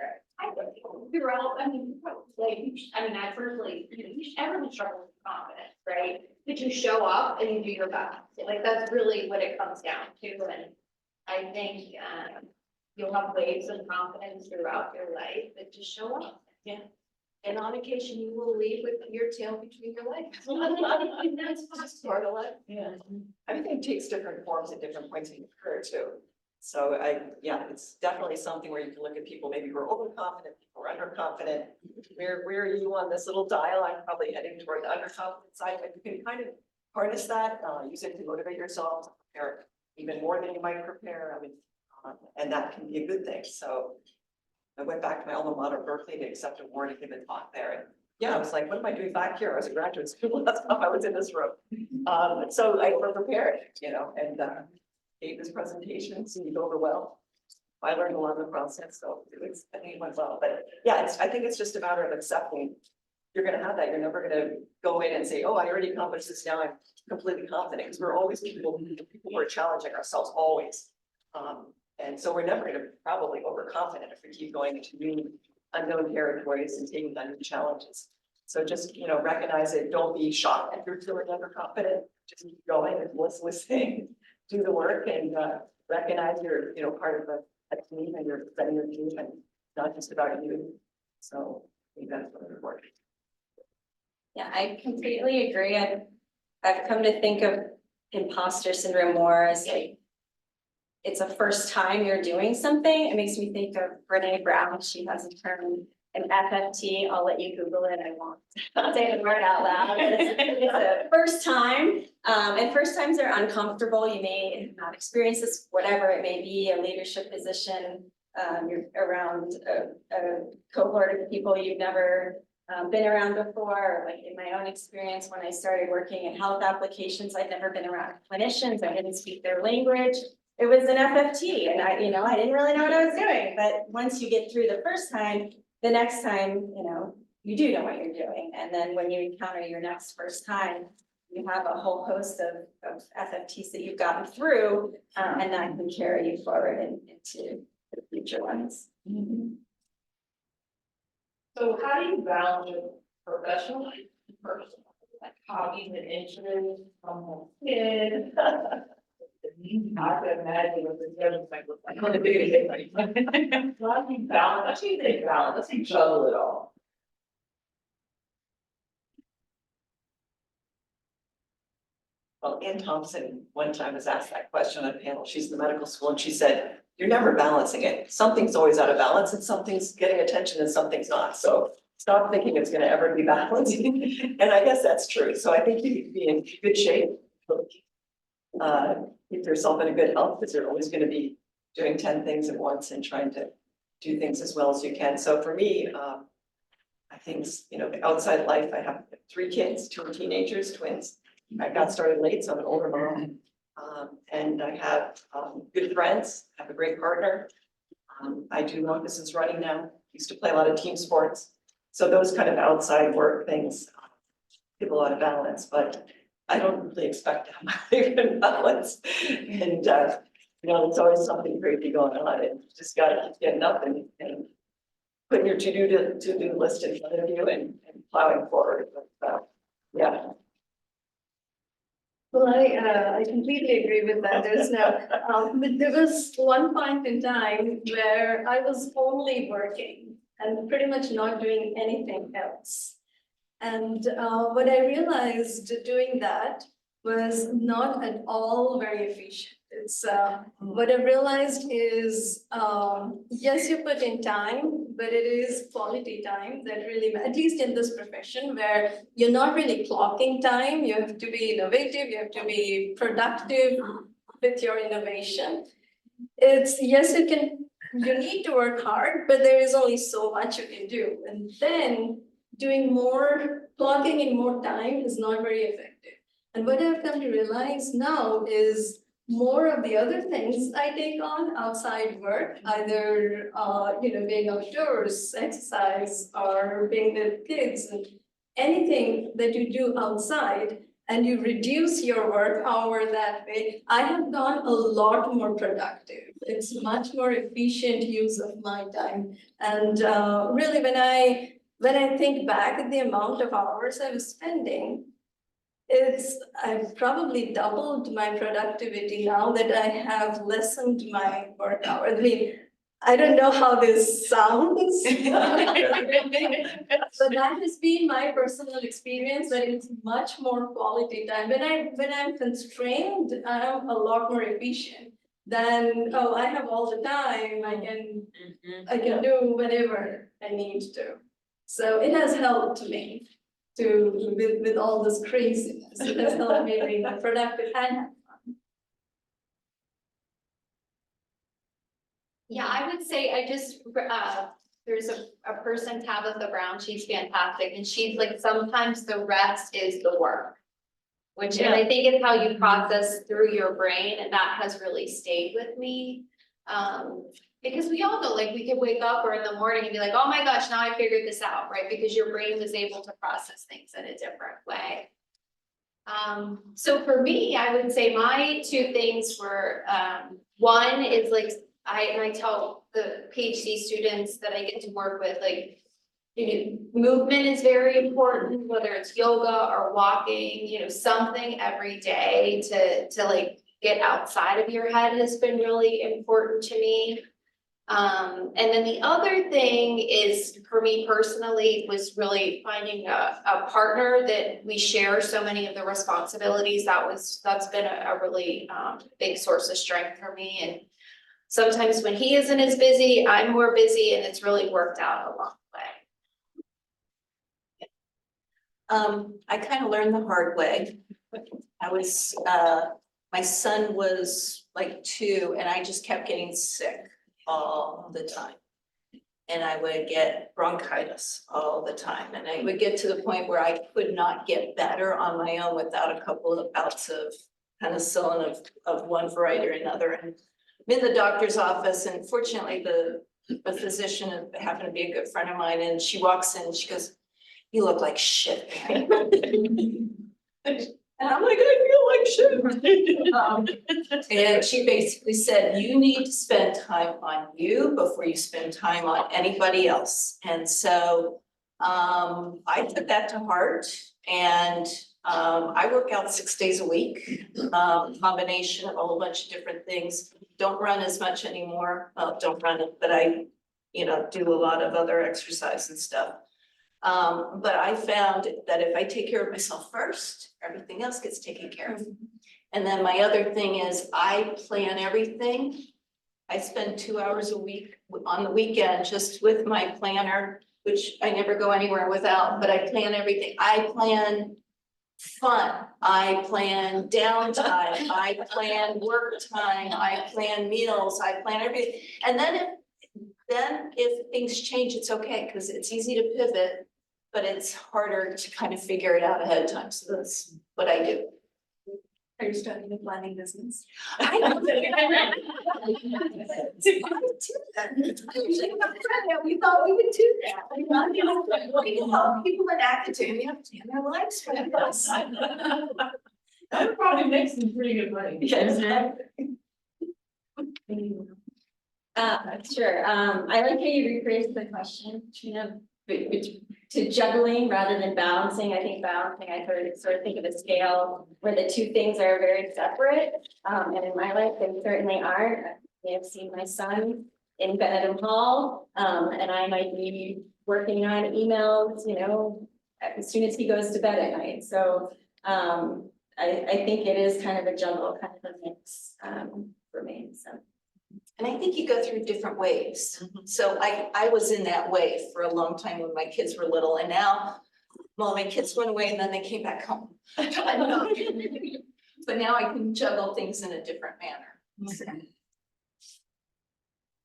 throughout, I mean, I personally, everyone struggles with confidence, right? But you show up and you do your best, like, that's really what it comes down to, and I think, you'll have waves of confidence throughout your life, but just show up. Yeah. And on occasion, you will leave with your tail between your legs. That's Just part of life. Yeah. Everything takes different forms at different points in your career too. So it's definitely something where you can look at people maybe who are overconfident, people who are underconfident. Where are you on this little dial? I'm probably heading toward the underconfident side, but you can kind of harness that, use it to motivate yourself to prepare even more than you might prepare. I mean, and that can be a good thing. So I went back to my alma mater, Berkeley, to accept an award and give a talk there. And yeah, I was like, what am I doing back here? I was a graduate school. That's how I was in this room. So I was prepared, and gave this presentation, seemed over well. I learned a lot in the process, so I think it went well. But yeah, I think it's just a matter of accepting. You're gonna have that. You're never gonna go in and say, oh, I already accomplished this, now I'm completely confident. Because we're always people who are challenging ourselves always. And so we're never gonna probably overconfident if we keep going into new unknown territories and taking on new challenges. So just, recognize it, don't be shocked if you're feeling underconfident, just keep going, as Melissa was saying, do the work and recognize you're, part of a team and you're setting your team and not just about you. So I think that's really important. Yeah, I completely agree. I've come to think of imposter syndrome more as like, it's a first time you're doing something. It makes me think of Brene Brown. She has a term, an FFT. I'll let you Google it. I won't say the word out loud. But it's a first time. And first times are uncomfortable. You may not experience this, whatever it may be, a leadership position. You're around a cohort of people you've never been around before. Like in my own experience, when I started working in health applications, I'd never been around clinicians. I didn't speak their language. It was an FFT and I didn't really know what I was doing. But once you get through the first time, the next time, you do know what you're doing. And then when you encounter your next first time, you have a whole host of FFTs that you've gotten through, and that can carry you forward into the future ones. So how do you balance your professional life and personal life, like hobbies and interests from a kid? The need I can imagine what the judges might look like on a day-to-day basis. Not be balanced, let's say balance, let's say juggle it all. Well, Ann Thompson one time was asked that question on a panel, she's in the medical school, and she said, you're never balancing it. Something's always out of balance and something's getting attention and something's not, so stop thinking it's gonna ever be balanced. And I guess that's true, so I think you need to be in good shape. Keep yourself in a good health, because you're always gonna be doing 10 things at once and trying to do things as well as you can. So for me, I think, you know, the outside life, I have 3 kids, 2 are teenagers, twins. I got started late, so I'm an older mom. And I have good friends, I have a great partner. I do long distance running now, used to play a lot of team sports. So those kind of outside work things give a lot of balance, but I don't really expect to have my life in balance. And you know, there's always something crazy going on, and you just gotta keep getting up and putting your to-do list in front of you and plowing forward. But, yeah. Well, I completely agree with that. There's no, but there was one point in time where I was only working and pretty much not doing anything else. And what I realized doing that was not at all very efficient. It's what I realized is, yes, you put in time, but it is quality time that really, at least in this profession where you're not really clocking time, you have to be innovative, you have to be productive with your innovation. It's, yes, you need to work hard, but there is only so much you can do. And then doing more, clocking in more time is not very effective. And what I've come to realize now is more of the other things I take on outside work, either being outdoors, exercise, or being with kids, and anything that you do outside, and you reduce your work hour that way, I have gone a lot more productive. It's much more efficient use of my time. And really, when I think back at the amount of hours I was spending, I've probably doubled my productivity now that I have lessened my work hours. I mean, I don't know how this sounds. But that has been my personal experience, that it's much more quality time. When I'm constrained, I'm a lot more efficient than, oh, I have all the time, I can do whatever I need to. So it has helped me with all this craziness. It has helped me be more productive and have fun. Yeah, I would say there's a person, Tabitha Brown, she's fantastic, and she's like, sometimes the rest is the work. Which, and I think it's how you process through your brain, and that has really stayed with me. Because we all know, like, we could wake up or in the morning and be like, oh my gosh, now I figured this out, right? Because your brain was able to process things in a different way. So for me, I would say my 2 things were, one is like, I tell the PhD students that I get to work with, like, movement is very important, whether it's yoga or walking, something every day to like get outside of your head has been really important to me. And then the other thing is, for me personally, was really finding a partner that we share so many of the responsibilities. That's been a really big source of strength for me. And sometimes when he isn't as busy, I'm more busy, and it's really worked out a long way. I kind of learned the hard way. My son was like 2, and I just kept getting sick all the time. And I would get bronchitis all the time. And I would get to the point where I could not get better on my own without a couple of bouts of penicillin of one variety or another. And I'm in the doctor's office, and fortunately the physician happened to be a good friend of mine, and she walks in and she goes, "You look like shit." And I'm like, I feel like shit. And she basically said, you need to spend time on you before you spend time on anybody else. And so I took that to heart, and I work out 6 days a week, combination of a whole bunch of different things. Don't run as much anymore, well, don't run it, but I, do a lot of other exercise and stuff. But I found that if I take care of myself first, everything else gets taken care of. And then my other thing is I plan everything. I spend 2 hours a week on the weekend just with my planner, which I never go anywhere without, but I plan everything. I plan fun, I plan downtime, I plan work time, I plan meals, I plan everything. And then if things change, it's okay, because it's easy to pivot, but it's harder to kind of figure it out ahead of time. So that's what I do. Are you starting a planning business? I know that. We thought we would do that. We can help people in academia plan their lives for us. That would probably make some pretty good money. Yes. Sure, I like how you rephrased the question, to juggling rather than balancing. I think balancing, I sort of think of a scale where the two things are very separate. And in my life, they certainly aren't. You may have seen my son in Benedum Hall, and I might be working on emails, as soon as he goes to bed at night. So, I think it is kind of a juggle, kind of a mix, for me, so. And I think you go through different waves. So I was in that wave for a long time when my kids were little, and now, well, my kids went away and then they came back home. But now I can juggle things in a different manner.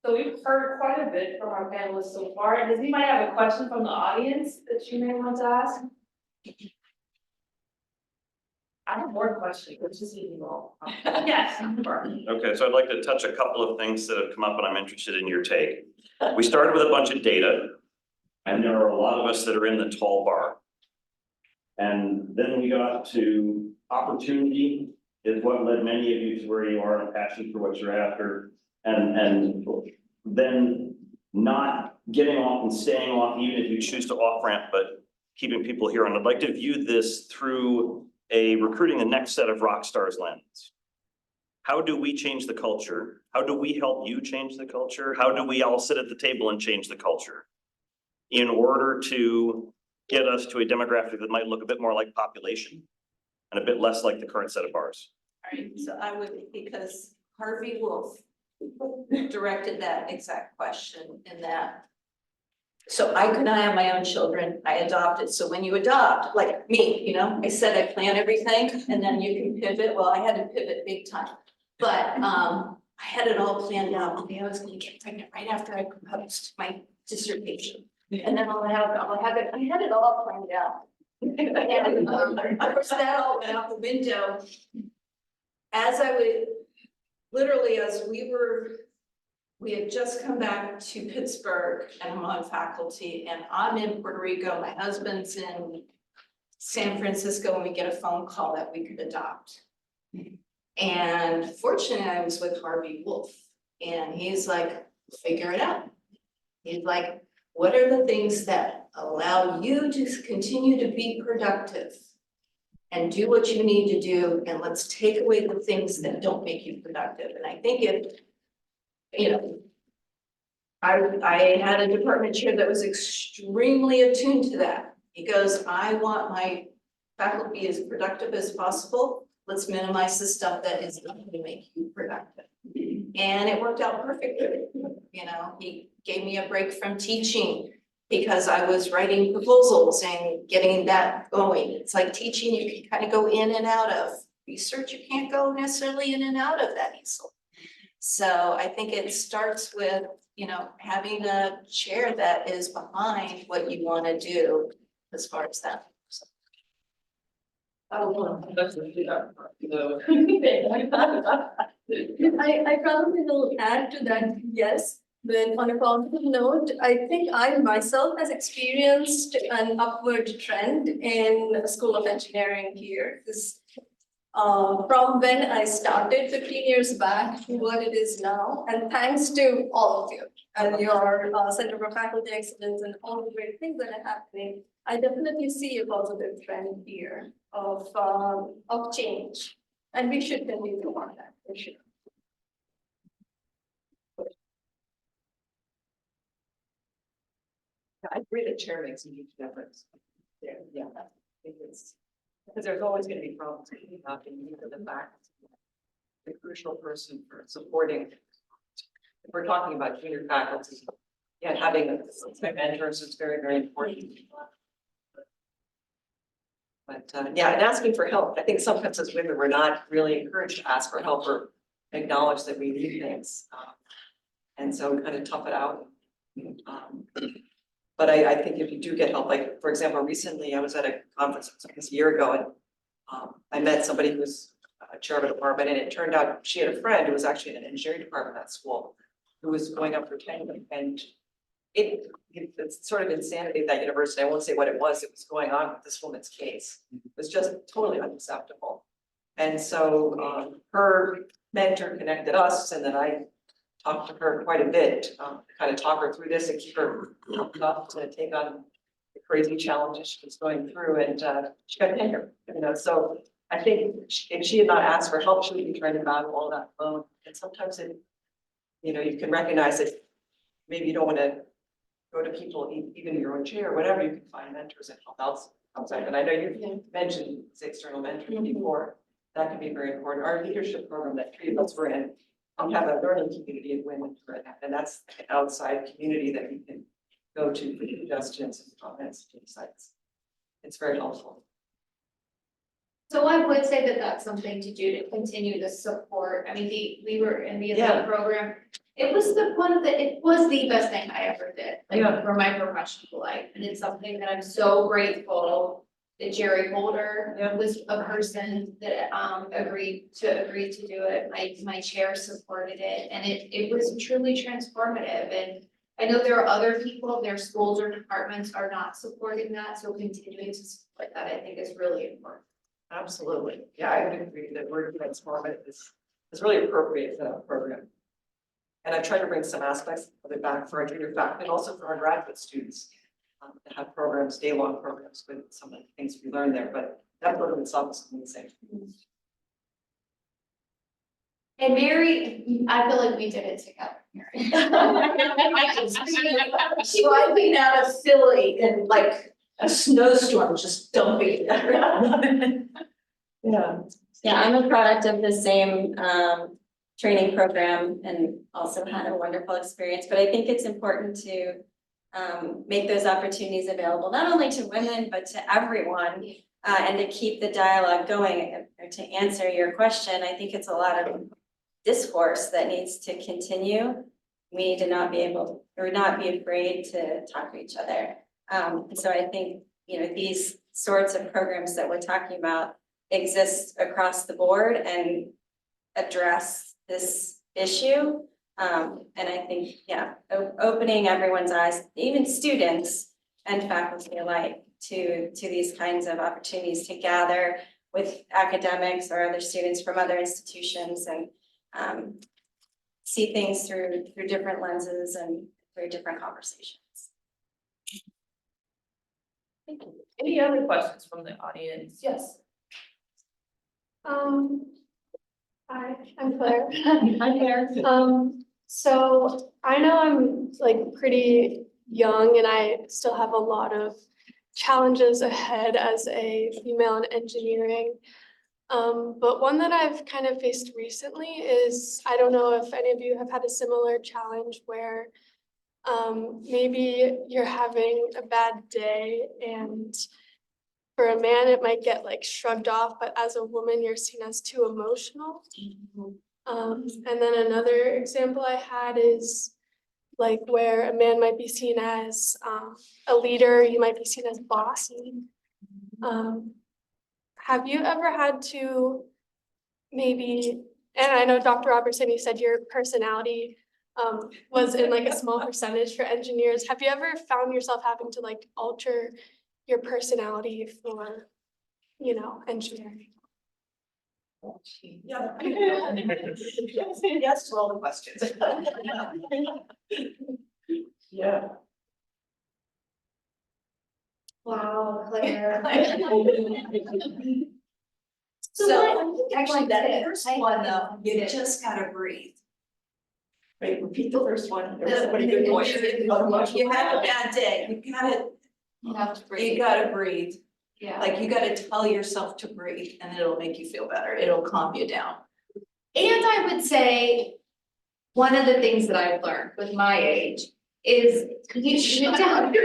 So we've heard quite a bit from our panelists so far. Does anybody have a question from the audience that you may want to ask? I have more questions, which is even more. Yes. Okay, so I'd like to touch a couple of things that have come up and I'm interested in your take. We started with a bunch of data, and there are a lot of us that are in the tall bar. And then we got to opportunity is what led many of you to where you are, and passion for what you're after. And then not getting off and staying off, even if you choose to off ramp, but keeping people here. And I'd like to view this through a recruiting the next set of rock stars lens. How do we change the culture? How do we help you change the culture? How do we all sit at the table and change the culture in order to get us to a demographic that might look a bit more like population and a bit less like the current set of bars? Right, so I would, because Harvey Wolf directed that exact question in that. So I could not have my own children, I adopted, so when you adopt, like me, I said I plan everything and then you can pivot, well, I had to pivot big time. But I had it all planned out, okay, I was gonna get pregnant right after I proposed my dissertation. And then I had it all planned out. And of course, that all went out the window. As I would, literally as we had just come back to Pittsburgh and I'm on faculty and I'm in Puerto Rico, my husband's in San Francisco, and we get a phone call that we could adopt. And fortunately, I was with Harvey Wolf and he's like, figure it out. He's like, what are the things that allow you to continue to be productive and do what you need to do, and let's take away the things that don't make you productive. And I think I had a department chair that was extremely attuned to that. He goes, I want my faculty as productive as possible. Let's minimize the stuff that is not going to make you productive. And it worked out perfectly. He gave me a break from teaching because I was writing proposals and getting that going. It's like teaching, you can kind of go in and out of. Research, you can't go necessarily in and out of that easily. So I think it starts with, having a chair that is behind what you want to do as far as that. I probably will add to that, yes, but on a positive note, I think I myself has experienced an upward trend in the School of Engineering here. From when I started 15 years back to what it is now, and thanks to all of you and your Center for Faculty Excellence and all the great things that are happening, I definitely see a positive trend here. of change. And we should continue on that, for sure. I agree that chair makes a huge difference. Yeah, I think it's, because there's always gonna be problems with that, and you know, the fact. The crucial person for supporting. If we're talking about junior faculty, yeah, having a mentors is very, very important. But yeah, and asking for help, I think sometimes as women, we're not really encouraged to ask for help or acknowledge that we need things. And so kind of tough it out. But I think if you do get help, like, for example, recently I was at a conference, it was like this year ago, and I met somebody who was a chair of a department, and it turned out she had a friend who was actually in an engineering department at school, who was going up for tenure, and it's sort of insanity at that university. I won't say what it was going on with this woman's case. It was just totally unacceptable. And so her mentor connected us, and then I talked to her quite a bit, to kind of talk her through this and keep her up to take on the crazy challenges she was going through, and she got tenure, you know, so I think if she had not asked for help, she would be trying to battle all that alone. And sometimes it, you know, you can recognize that maybe you don't want to go to people, even your own chair, whatever, you can find mentors and help outside. And I know you mentioned this external mentoring before. That can be very important. Our leadership program that three of us were in, we have a learning community of women for that, and that's an outside community that we can go to for suggestions and comments and insights. It's very helpful. So I would say that that's something to do to continue to support, I mean, we were in the event program. It was it was the best thing I ever did, like for my professional life, and it's something that I'm so grateful that Jerry Holder was a person that agreed to do it. My chair supported it, and it was truly transformative. And I know there are other people, their schools or departments are not supporting that, so continuing to support that, I think, is really important. Absolutely. Yeah, I would agree that word transformative is really appropriate for that program. And I try to bring some aspects of it back for our junior faculty and also for our graduate students. To have programs, day-long programs with some of the things we learned there, but that program itself is amazing. And Mary, I feel like we did it together, Mary. Driving out of Philly in like a snowstorm, just dumping. Yeah. Yeah, I'm a product of the same training program and also had a wonderful experience, but I think it's important to make those opportunities available, not only to women, but to everyone, and to keep the dialogue going. To answer your question, I think it's a lot of discourse that needs to continue. We need to not be afraid to talk to each other. And so I think, you know, these sorts of programs that we're talking about exist across the board and address this issue. And I think, yeah, opening everyone's eyes, even students and faculty alike, to these kinds of opportunities to gather with academics or other students from other institutions and see things through different lenses and through different conversations. Thank you. Any other questions from the audience? Yes. Hi, I'm Claire. Hi there. So I know I'm like pretty young and I still have a lot of challenges ahead as a female in engineering. But one that I've kind of faced recently is, I don't know if any of you have had a similar challenge where maybe you're having a bad day and for a man, it might get like shrugged off, but as a woman, you're seen as too emotional. And then another example I had is like where a man might be seen as a leader, you might be seen as bossy. Have you ever had to maybe, and I know Dr. Robertson, you said your personality was in like a small percentage for engineers. Have you ever found yourself having to like alter your personality for, you know, engineering? Yeah. Yes to all the questions. Yeah. Wow, Claire. So actually, that I- first I- one though, you just gotta breathe. Wait, repeat the first one. There was somebody good voice. You have a bad day, you have to breathe. gotta breathe. Yeah. Like you gotta tell yourself to breathe and it'll make you feel better. It'll calm you down. And I would say, one of the things that I've learned with my age is you don't.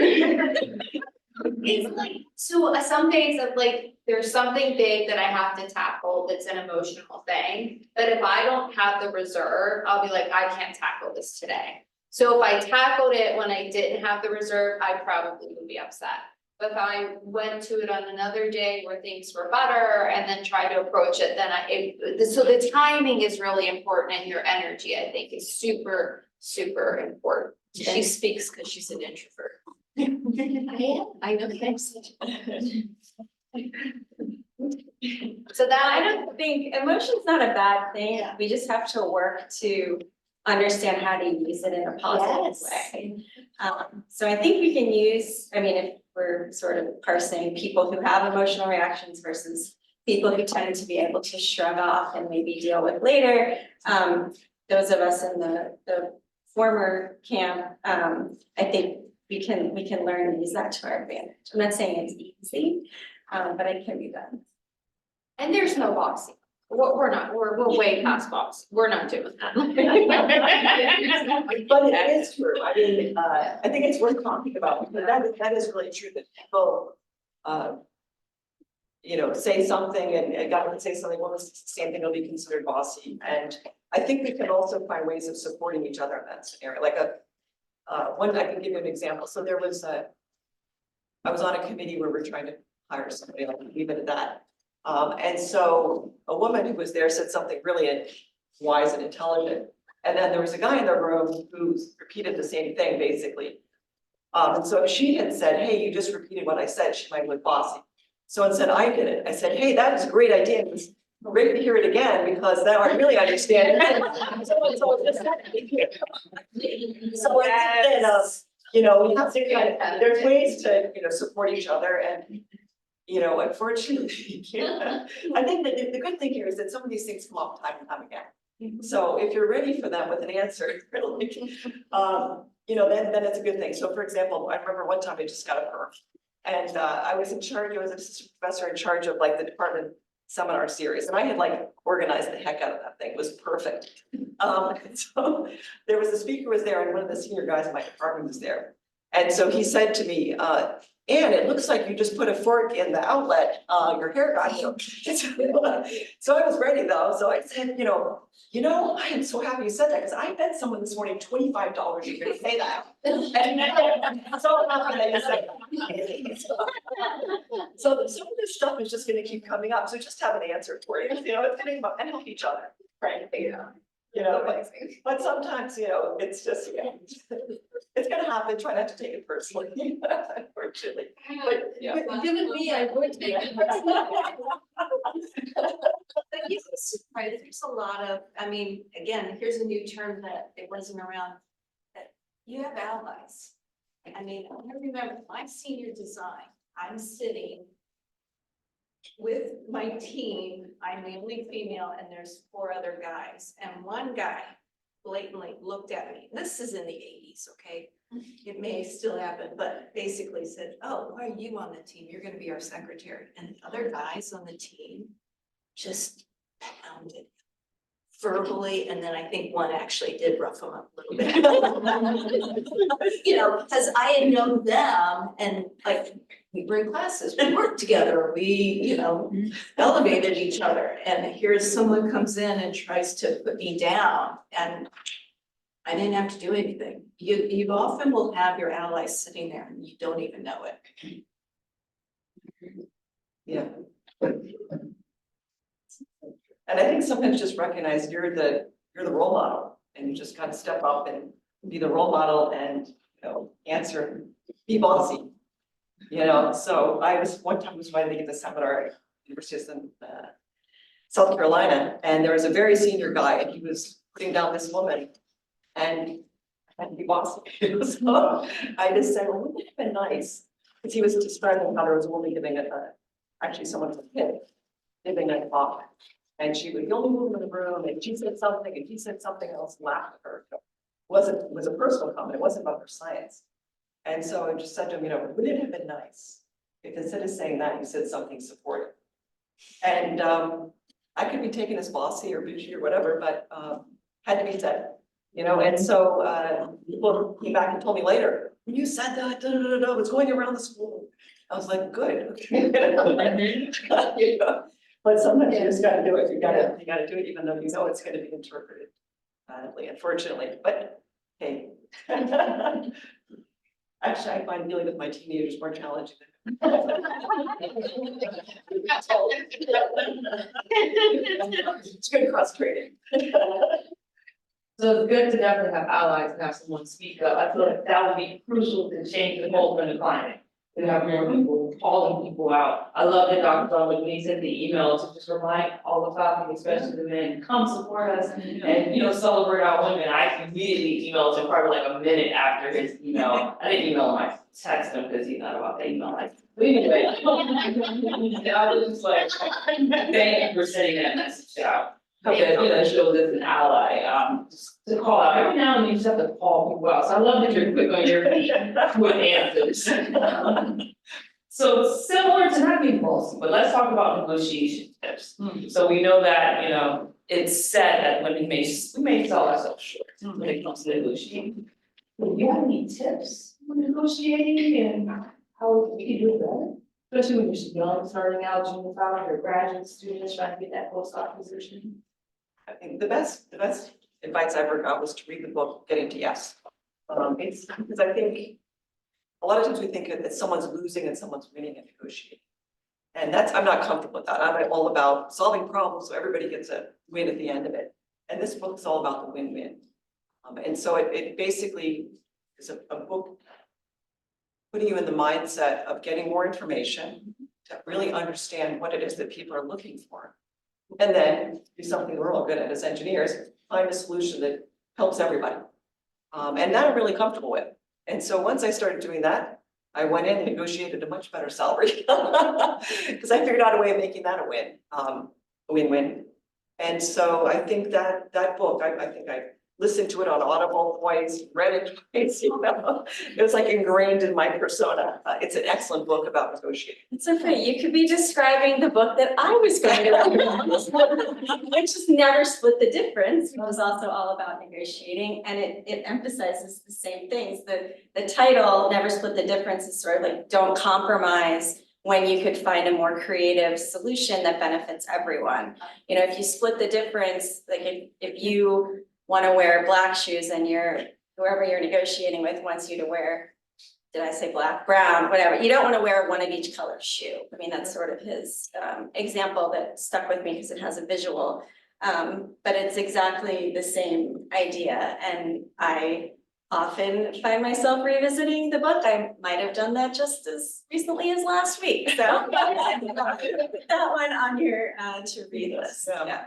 It's like, so some days of like, there's something big that I have to tackle that's an emotional thing. But if I don't have the reserve, I'll be like, I can't tackle this today. So if I tackled it when I didn't have the reserve, I probably would be upset. But if I went to it on another day where things were better and then try to approach it, then so the timing is really important and your energy, I think, is super, super important. She speaks because she's an introvert. I know, thanks. So that, I don't think emotion's not a bad thing. Yeah. We just have to work to understand how to use it in a positive Yes. way. So I think we can use, I mean, if we're sort of parsing people who have emotional reactions versus people who tend to be able to shrug off and maybe deal with later. Those of us in the former camp, I think we can learn to use that to our advantage. I'm not saying it's easy, but it can be done. and there's no boxing. We're not, we're way past box. We're not doing that. But it is true, I mean, I think it's worth talking about, because that is really true, that people, you know, say something and a guy would say something, well, it's the same thing, will be considered bossy, and I think we can also find ways of supporting each other in that scenario, like one, I can give you an example, so there was I was on a committee where we're trying to hire somebody, I'll leave it at that. And so a woman who was there said something really wise and intelligent. And then there was a guy in the room who repeated the same thing, basically. And so if she had said, hey, you just repeated what I said, she might look bossy. So instead I did it. I said, hey, that is a great idea. It was great to hear it again, because now I really understand. So instead of, you know, we have to kind of, there's ways to, you know, support each other, and you know, unfortunately, you can't. I think that the good thing here is that some of these things come up time and time again. So if you're ready for them with an answer, really, you know, then it's a good thing. So for example, I remember one time I just got a perm. And I was in charge, I was an assistant professor in charge of like the department seminar series, and I had like organized the heck out of that thing. It was perfect. And so there was a speaker was there, and one of the senior guys in my department was there. And so he said to me, Ann, it looks like you just put a fork in the outlet, your hair got you. So I was ready though, so I said, you know, I am so happy you said that, because I bet someone this morning $25 you're gonna say that. So I'm not gonna say that. So some of this stuff is just gonna keep coming up, so just have an answer for you, you know, it's gonna come up, and help each other, right? You know, but sometimes, you know, it's just, yeah, it's gonna happen, try not to take it personally, unfortunately, but, yeah. Given me, I would take it personally. But you right, there's a lot of, I mean, again, here's a new term that it wasn't around. That you have allies. I mean, I remember my senior design, I'm sitting with my team, I'm the only female and there's 4 other guys, and one guy blatantly looked at me. This is in the 80s, okay? It may still happen, but basically said, oh, why are you on the team? You're gonna be our secretary. And the other guys on the team just pounded verbally, and then I think one actually did rough him up a little bit. You know, because I had known them, and like, we were in classes, we worked together, we, you know, elevated each other, and here's someone comes in and tries to put me down, and I didn't have to do anything. You often will have your allies sitting there and you don't even know it. Yeah. And I think sometimes just recognize you're the role model, and you just kind of step up and be the role model and, you know, answer, and be bossy. You know, so one time was invited to give the seminar at University of South Carolina, and there was a very senior guy, and he was putting down this woman, and I had to be bossy. So I just said, well, wouldn't it have been nice Because he was describing how there was a woman giving actually someone was a kid, giving a talk. And she was the only woman in the room, and she said something, and he said something else, and laughed at her. It was a personal comment, it wasn't about her science. And so I just said to him, wouldn't it have been nice if instead of saying that, you said something supportive? And I could be taken as bossy or bitchy or whatever, but had to be said, and so people came back and told me later, when you said that, it was going around the school. I was like, good. But sometimes you just gotta do it, you gotta do it, even though you know it's gonna be interpreted badly, unfortunately, but hey. Actually, I find dealing with my teenagers more challenging than. It's good cross training. So it's good to definitely have allies and have someone speak up. I feel like that would be crucial to change the culture and the climate. To have more people calling people out. I love that Dr. Donovan, when he sent the email to just remind all the faculty, especially the men, come support us and, celebrate our women. I immediately emailed him probably like a minute after his email. I didn't email him, I texted him because he's not about the email. But anyway. I was just like, thank you for sending that message out. Because, shows as an ally, just to call out, every now and then you just have to call people out, so I love that you're quick on your feet with answers. So similar to not being policy, but let's talk about negotiation tips. So we know that, it's said that women we may sell ourselves short when it comes to negotiating. Do you have any tips when negotiating and how we can do it better? Especially when you're young, starting out, junior college, or graduate students trying to get that postdoc position. I think the best advice I ever got was to read the book, Getting to Yes. It's because I think a lot of times we think that someone's losing and someone's winning in negotiating. And I'm not comfortable with that. I'm all about solving problems so everybody gets a win at the end of it. And this book is all about the win-win. And so it basically is a book putting you in the mindset of getting more information to really understand what it is that people are looking for. And then do something we're all good at as engineers, find a solution that helps everybody. And that I'm really comfortable with. And so once I started doing that, I went in and negotiated a much better salary. Because I figured out a way of making that a win-win. And so I think that book, I think I listened to it on Audible twice, read it twice, it was like ingrained in my persona. It's an excellent book about negotiating. It's okay, you could be describing the book that I was going to recommend, which is Never Split the Difference. It was also all about negotiating, and it emphasizes the same things. The title, Never Split the Difference, is sort of like, don't compromise when you could find a more creative solution that benefits everyone. If you split the difference, like if you want to wear black shoes and whoever you're negotiating with wants you to wear, did I say black, brown, whatever, you don't want to wear one of each color shoe. I mean, that's sort of his example that stuck with me because it has a visual, but it's exactly the same idea. And I often find myself revisiting the book. I might have done that just as recently as last week. So put that one on your to read list. Yeah.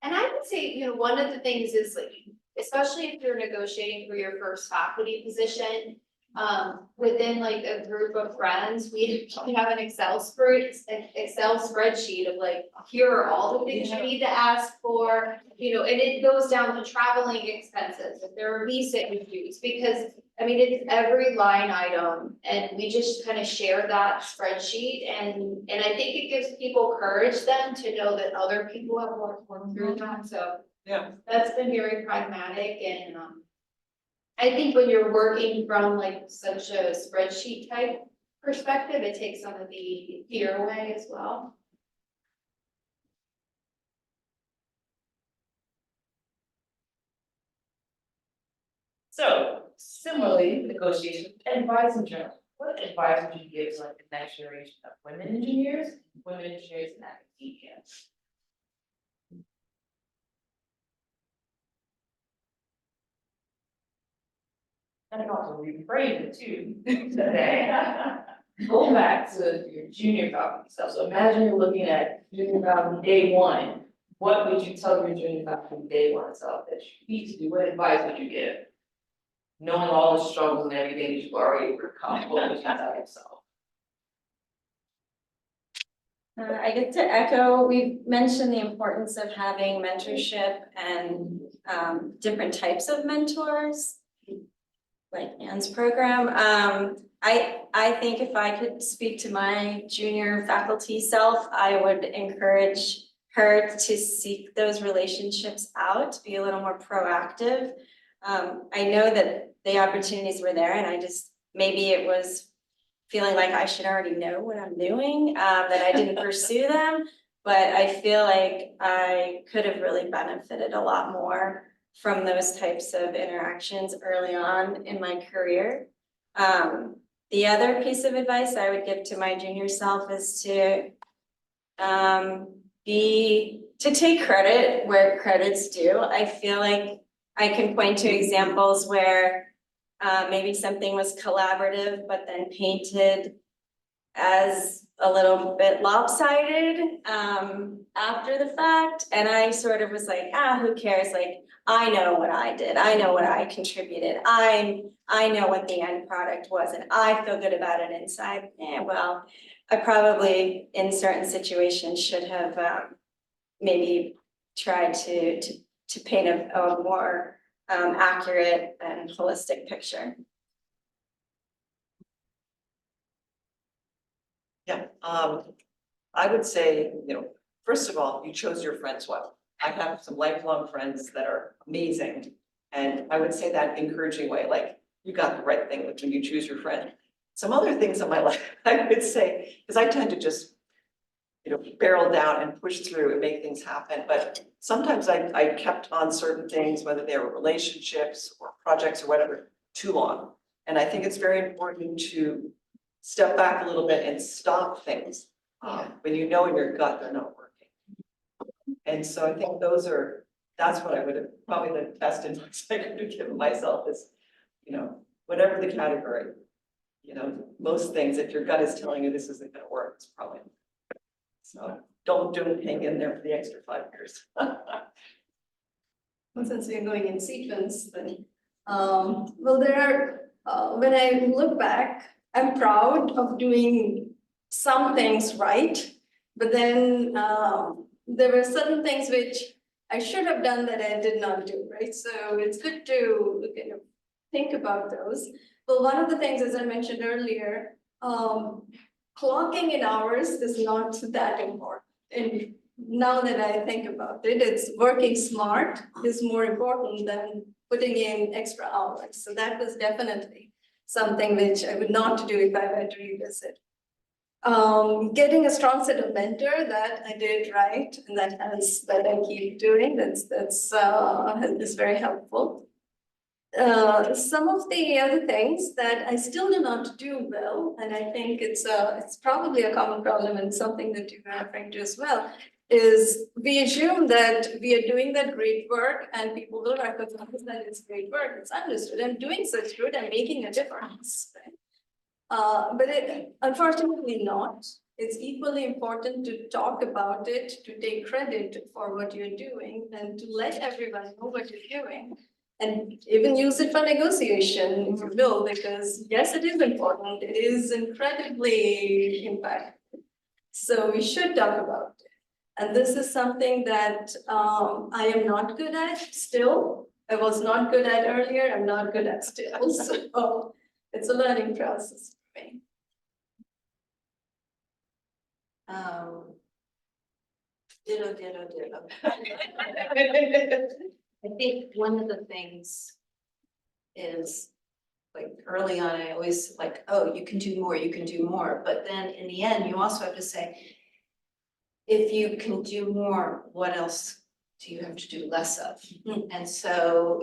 And I would say, one of the things is like, especially if you're negotiating for your first faculty position, within like a group of friends, we have an Excel spreadsheet of like, here are all the things you need to ask for, and it goes down to traveling expenses, if there are visa issues, because I mean, it's every line item, and we just kind of share that spreadsheet, and I think it gives people courage then to know that other people have worked through that, so. Yeah. That's been very pragmatic, and I think when you're working from like such a spreadsheet type perspective, it takes some of the fear away as well. So similarly, negotiation advice in general. What advice would you give to like the next generation of women engineers in academia? I can also rephrase it too today. Go back to your junior faculty stuff. So imagine you're looking at junior faculty day one. What would you tell your junior faculty day one self that you need to do? What advice would you give? knowing all the struggles and everything that you've already overcome, what would you tell yourself? I get to echo, we've mentioned the importance of having mentorship and different types of mentors. Like Anne's program, I think if I could speak to my junior faculty self, I would encourage her to seek those relationships out, to be a little more proactive. I know that the opportunities were there and I just, maybe it was feeling like I should already know what I'm doing, that I didn't pursue them. But I feel like I could have really benefited a lot more from those types of interactions early on in my career. The other piece of advice I would give to my junior self is to take credit where credit's due. I feel like I can point to examples where maybe something was collaborative, but then painted as a little bit lopsided after the fact. And I sort of was like, who cares? Like, I know what I did. I know what I contributed. I know what the end product was and I feel good about it inside. Well, I probably in certain situations should have maybe tried to paint a more accurate and holistic picture. Yeah, I would say, first of all, you chose your friends well. I have some lifelong friends that are amazing. And I would say that encouraging way, like you got the right thing when you choose your friend. Some other things in my life, I would say, because I tend to just, barrel down and push through and make things happen. But sometimes I kept on certain things, whether they were relationships or projects or whatever, too long. And I think it's very important to step back a little bit and stop things when you know in your gut they're not working. And so I think that's what I would have, probably the best advice I could have given myself is, whatever the category, most things, if your gut is telling you this isn't gonna work, it's probably. So don't hang in there for the extra 5 years. Well, since we're going in sequence, then, well, there are, when I look back, I'm proud of doing some things right, but then there were certain things which I should have done that I did not do, right? So it's good to kind of think about those. Well, one of the things, as I mentioned earlier, clocking in hours is not that important. And now that I think about it, it's working smart is more important than putting in extra hours. So that was definitely something which I would not do if I were to revisit. Getting a strong set of mentor that I did right, and that I keep doing, that's is very helpful. Some of the other things that I still do not do well, and I think it's probably a common problem and something that you are referring to as well, is we assume that we are doing that great work and people will recognize that it's great work, it's understood, I'm doing such good, I'm making a difference. Right? But unfortunately not. It's equally important to talk about it, to take credit for what you're doing and to let everyone know what you're doing. And even use it for negotiation, if you will, because yes, it is important. It is incredibly impactful. So we should talk about it. And this is something that I am not good at still. I was not good at earlier, I'm not good at still. So it's a learning process for me. Ditto. I think one of the things is, like, early on, I always like, oh, you can do more, but then in the end, you also have to say, if you can do more, what else do you have to do less of? And so,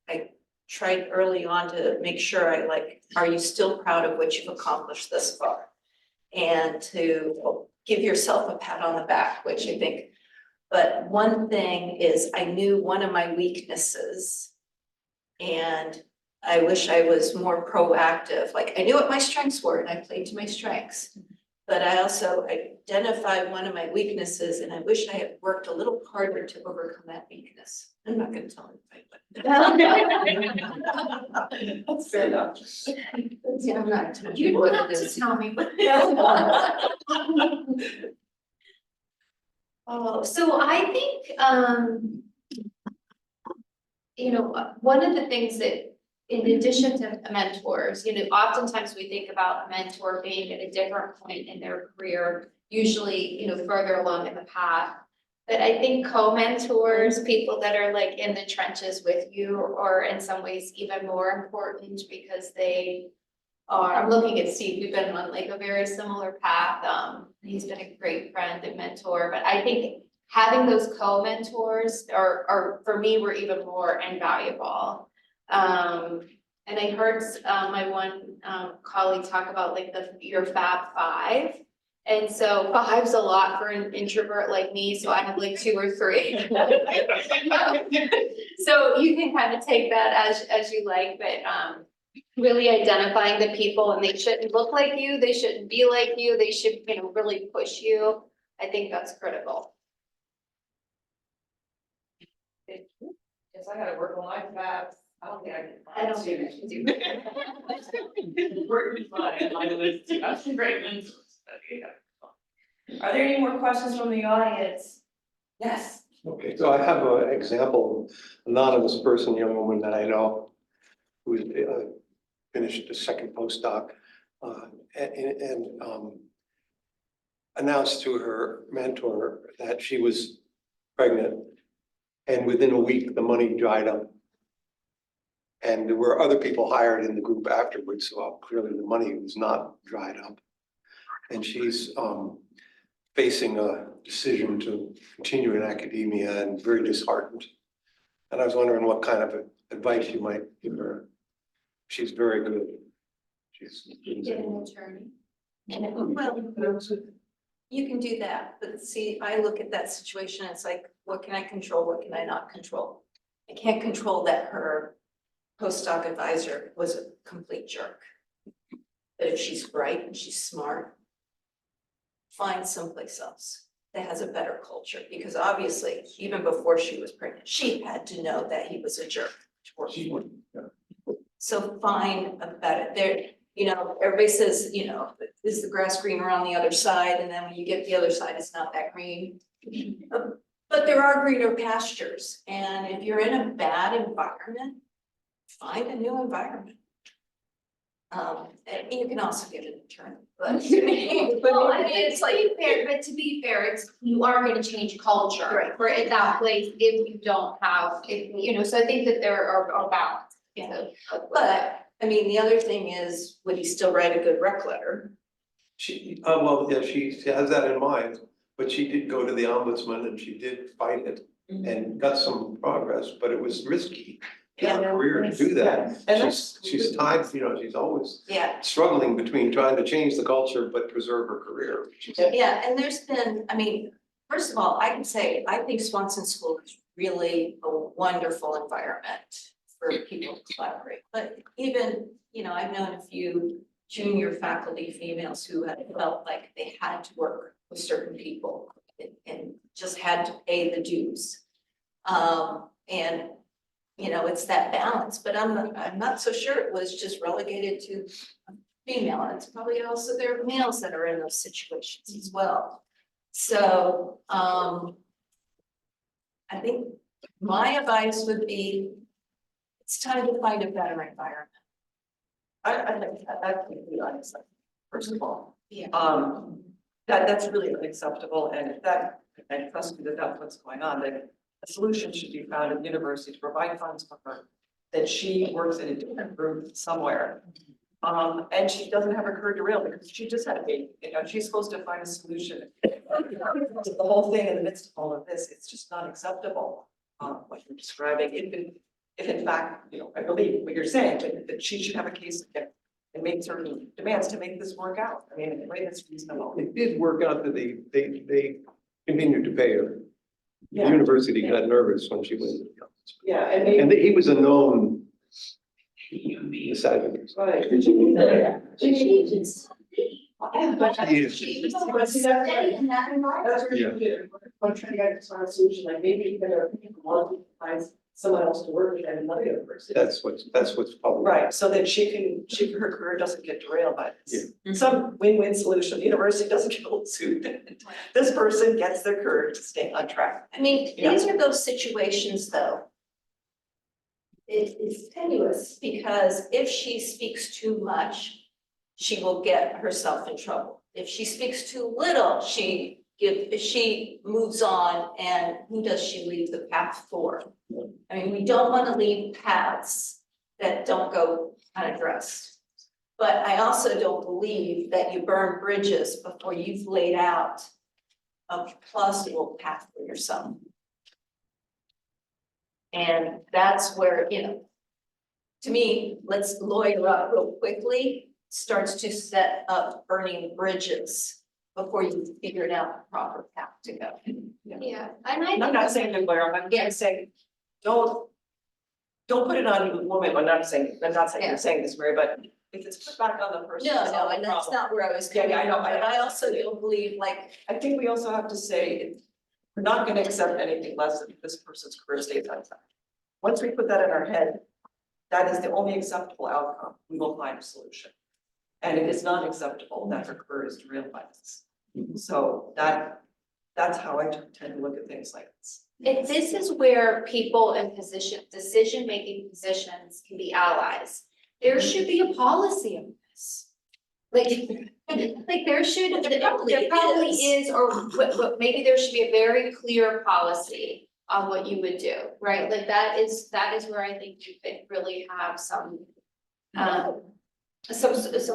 I tried early on to make sure are you still proud of what you've accomplished thus far? And to give yourself a pat on the back, which I think. But one thing is I knew one of my weaknesses and I wish I was more proactive. Like I knew what my strengths were and I played to my strengths. But I also identified one of my weaknesses and I wish I had worked a little harder to overcome that weakness. I'm not gonna tell anybody, but. That's fair enough. Yeah, I'm not. You don't have to tell me. Oh, so I think, you know, one of the things that, in addition to mentors, you know, oftentimes we think about a mentor being at a different point in their career, usually, you know, further along in the path. But I think co-mentors, people that are like in the trenches with you, are in some ways even more important because they are, I'm looking at Steve, we've been on like a very similar path. He's been a great friend and mentor, but I think having those co-mentors are for me, were even more invaluable. And I heard my one colleague talk about like your Fab Five. And so 5's a lot for an introvert like me, so I have like 2 or 3. So you can kind of take that as you like, but really identifying the people, and they shouldn't look like you, they shouldn't be like you, they should, you know, really push you. I think that's critical. Guess I gotta work on my fabs. I don't think I can. I don't think I should do that. Work is fine, I list, I have some great mentors. Are there any more questions from the audience? Yes. Okay, so I have an example, anonymous person, young woman that I know, who finished a second postdoc, and announced to her mentor that she was pregnant. And within a week, the money dried up. And there were other people hired in the group afterwards, so clearly the money was not dried up. And she's facing a decision to continue in academia and very disheartened. And I was wondering what kind of advice you might give her. She's very good. She's. Get an attorney. Well, you can do that, but see, I look at that situation, it's like, what can I control, what can I not control? I can't control that her postdoc advisor was a complete jerk. But if she's bright and she's smart, find someplace else that has a better culture, because obviously, even before she was pregnant, she had to know that he was a jerk to work for. So find a better, there, you know, everybody says, you know, is the grass greener on the other side? And then when you get to the other side, it's not that green. But there are greener pastures, and if you're in a bad environment, find a new environment. And you can also get an attorney, but. Well, I mean, it's like fair, but to be fair, it's, you are gonna change culture. Right. For at that place, if you don't have, if, you know, so I think that there are balance. Yeah. But, I mean, the other thing is, would he still write a good rec letter? She, well, yeah, she has that in mind, but she did go to the ombudsman and she did fight it and got some progress, but it was risky. In her career to do that. And She's tied, you know, she's always Yeah, struggling between trying to change the culture but preserve her career. yeah, and there's been, I mean, first of all, I can say, I think Swanson School is really a wonderful environment for people to collaborate, but even, you know, I've known a few junior faculty females who had felt like they had to work with certain people and just had to pay the dues. And, you know, it's that balance, but I'm not so sure it was just relegated to female. It's probably also there are males that are in those situations as well. So, I think my advice would be, it's time to find a better environment. I think that's completely unacceptable, first of all. Yeah. That's really unacceptable, and if that, I trust you that that's what's going on, that a solution should be found at the university to provide funds for her, that she works in a different group somewhere. And she doesn't have her career derailed because she just had a baby, you know, she's supposed to find a solution. The whole thing in the midst of all of this, it's just not acceptable, what you're describing, if in fact, you know, I believe what you're saying, that she should have a case and make certain demands to make this work out. I mean, in a way that's reasonable. It did work out that they continued to pay her. The Yeah. university got nervous when she went. Yeah, and maybe. And he was a known misogynist. Right. That's where you do. I'm trying to get a solution, like maybe even if people want to find someone else to work with and another university. That's what's probably. Right, so that her career doesn't get derailed by this. Some win-win solution, the university doesn't get sued. This person gets their career to stay on track. I mean, these are those situations though. It is tenuous because if she speaks too much, she will get herself in trouble. If she speaks too little, if she moves on, and who does she leave the path for? I mean, we don't want to leave paths that don't go unaddressed. But I also don't believe that you burn bridges before you've laid out a plausible path for yourself. And that's where, to me, let's lawyer up real quickly, starts to set up burning bridges before you figured out the proper path to go. Yeah, and I I'm think not saying to lawyer, I'm saying, don't put it on the woman, I'm not saying you're saying this, Mary, but if it's put back on the person. it's not And a that's problem. not where I was Yeah, coming yeah, I know, from, but I also don't believe I think we also have to say, we're not gonna accept anything less than this person's career stays on track. Once we put that in our head, that is the only acceptable outcome, we will find a solution. And it is not acceptable that her career is derailed by this. So that's how I tend to look at things like this. if this is where people in decision-making positions can be allies, there should be a policy on this. Like there probably is, or maybe there should be a very clear policy on what you would do, right? Like that is where I think you could really have some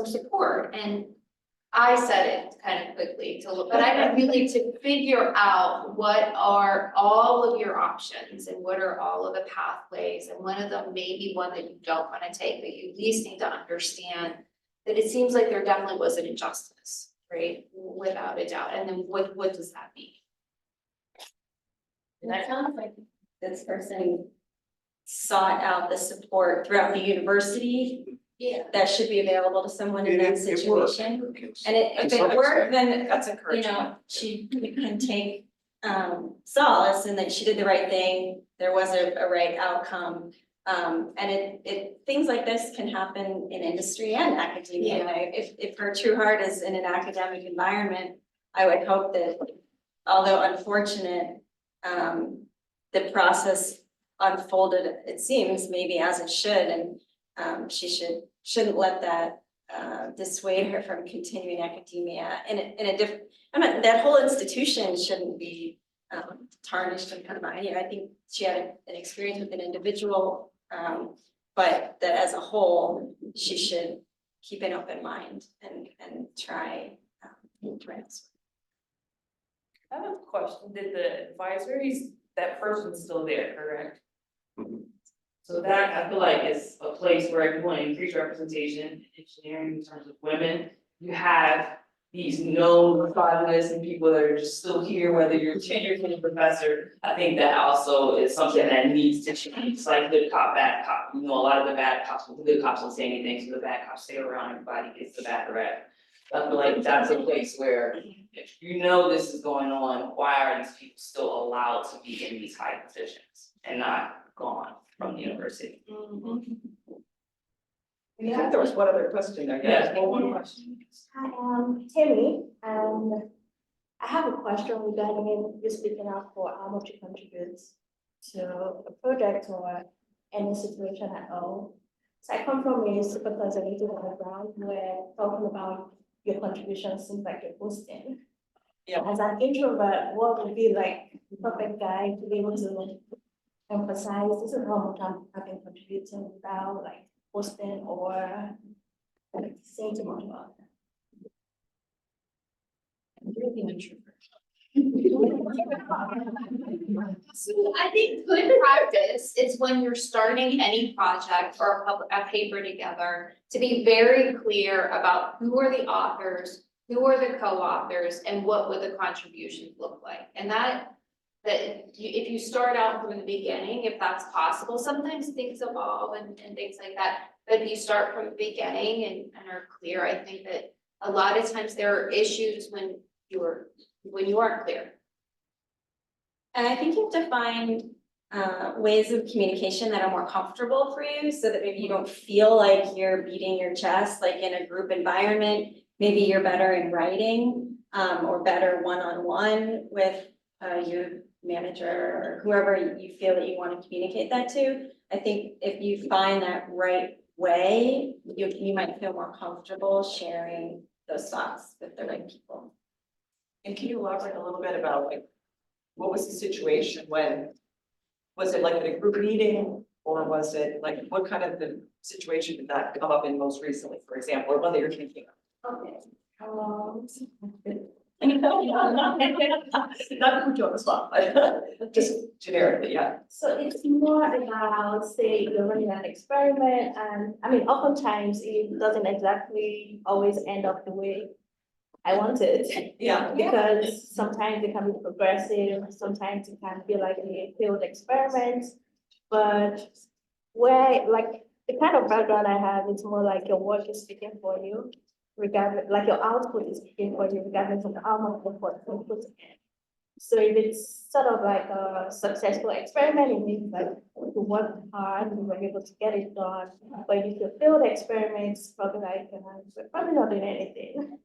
support. And I said it kind of quickly but I would really to figure out what are all of your options and what are all of the pathways, and one of them may be one that you don't want to take, but you at least need to understand that it seems like there definitely was an injustice, right? Without a doubt. And then what does that mean? And that sounds like this person sought out the support throughout the university. Yeah. That should be available to someone in that It worked. situation. It's- And if to some it worked, then, That's encouraging. she can take solace in that she did the right thing, there was a right outcome. And things like this can happen in industry and academia. Yeah. If her true heart is in an academic environment, I would hope that, although unfortunate, the process unfolded, it seems, maybe as it should, and she shouldn't let that dissuade her from continuing academia in a different, that whole institution shouldn't be tarnished and undermined. I think she had an experience with an individual, but that as a whole, she should keep an open mind and try transfer. I have a question, did the advisories, that person's still there, correct? Mhm. So that, I feel like is a place where if you want to increase representation in engineering in terms of women, you have these known finalists and people that are just still here, whether you're tenured professor. I think that also is something that needs to change. It's like good cop, bad cop. A lot of the bad cops, the good cops don't say anything, so the bad cops stay around, everybody gets the bad rep. I feel like that's a place where if this is going on, why are these people still allowed to be in these high positions and not gone from the university? I think there was one other question there. Yes, one question. Hi, Tammy, I have a question regarding you speaking out for how much you contribute to a project or any situation at all. So I come from a super conservative background where talking about your contribution seems like you're boasting. Yeah. As an introvert, what would be like the perfect guy to be able to emphasize this is how much I've been contributing without like posting or like saying too much about it. So I think good practice is when you're starting any project or a paper together, to be very clear about who are the authors, who are the co-authors, and what would the contributions look like. And if you start out from the beginning, if that's possible, sometimes things evolve and things like that. But if you start from the beginning and are clear, I think a lot of times there are issues when you aren't clear. And I think you have to find ways of communication that are more comfortable for you, so that maybe you don't feel like you're beating your chest, like in a group environment. Maybe you're better in writing, or better one-on-one with your manager or whoever you feel that you want to communicate that to. I think if you find that right way, you might feel more comfortable sharing those thoughts with the right people. And can you elaborate a little bit about like, what was the situation when, was it like at a group meeting? Or was it like, what kind of the situation did that come up in most recently, for example, or one that you're thinking of? Okay. Not to put you on the spot, but just generically, yeah. So it's more about, say, you're running an experiment, and I mean, oftentimes it doesn't exactly always end up the way I want it. Yeah. Because sometimes it can be progressive, sometimes it can be like a failed experiment. But where, like, the kind of background I have, it's more like your work is speaking for you, regardless, like your output is speaking for you, regardless of how much effort you put in. So if it's sort of like a successful experiment, it means like you worked hard, you were able to get it done. But if you failed experiments, probably like, we're probably not doing anything.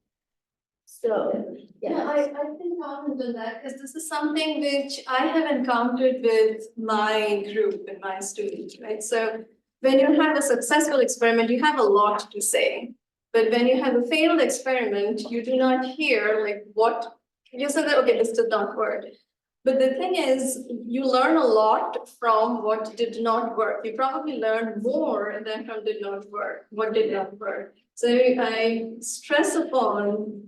So, Yeah, yeah. I can comment on that, because this is something which I have encountered with my group and my students, right? So when you have a successful experiment, you have a lot to say. But when you have a failed experiment, you do not hear like what, you say that, okay, this did not work. But the thing is, you learn a lot from what did not work. You probably learn more than from what did not work. So I stress upon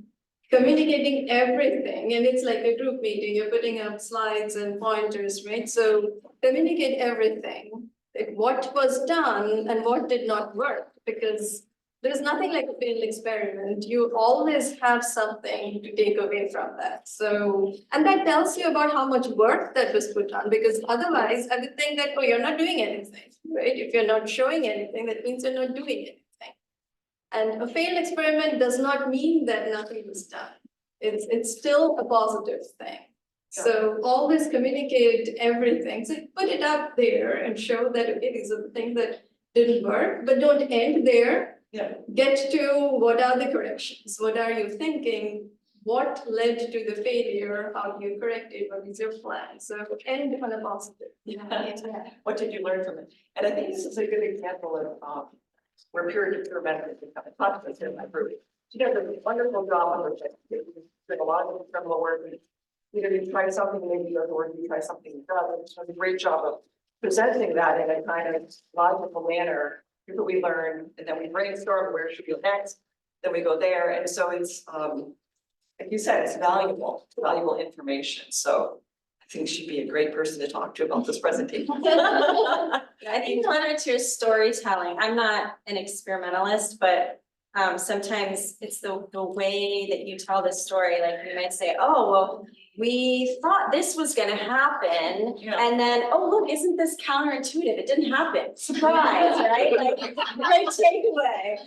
communicating everything, and it's like a group meeting, you're putting up slides and pointers, right? So communicate everything, like what was done and what did not work, because there's nothing like a failed experiment. You always have something to take away from that. So, and that tells you about how much work that was put on, because otherwise I would think that, oh, you're not doing anything, right? If you're not showing anything, that means you're not doing anything. And a failed experiment does not mean that nothing was done. It's still a positive thing. So always communicate everything. So put it up there and show that, okay, these are the things that didn't work, but don't end there. Yeah. Get to what are the corrections? What are you thinking? What led to the failure? How do you correct it? What is your plan? So end on a positive. Yeah. What did you learn from it? And I think this is a good example of where peer-to-peer benefits become a consequence in my group. She does a wonderful job on it. Doing a lot of incredible work. You know, you try something, maybe it doesn't work, you try something that does. She does a great job of presenting that in a kind of logical manner. Here's what we learned, and then we brainstorm where should we go next. Then we go there, and so it's like you said, it's valuable information. So I think she'd be a great person to talk to about this presentation. I think one or two storytelling. I'm not an experimentalist, but sometimes it's the way that you tell the story. Like you might say, oh, well, we thought this was gonna happen. Yeah. And then, oh, look, isn't this counterintuitive? It didn't happen. Surprise, right? Like, great takeaway.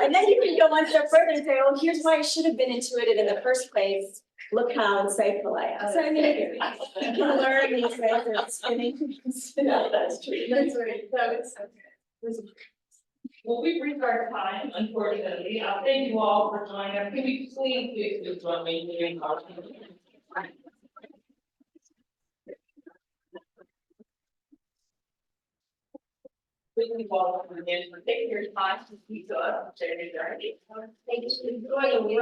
And then you can go one step further and say, oh, here's why it should have been intuitive in the first place. Look how insightful I am. So I mean, you can learn these ways of spinning. Yeah, that's true. That's right. Well, we've reached our time, unfortunately. Thank you all for joining us. Can we please join me in our. Thank you all for taking your time to speak to us, share your journey. Thank you for joining me.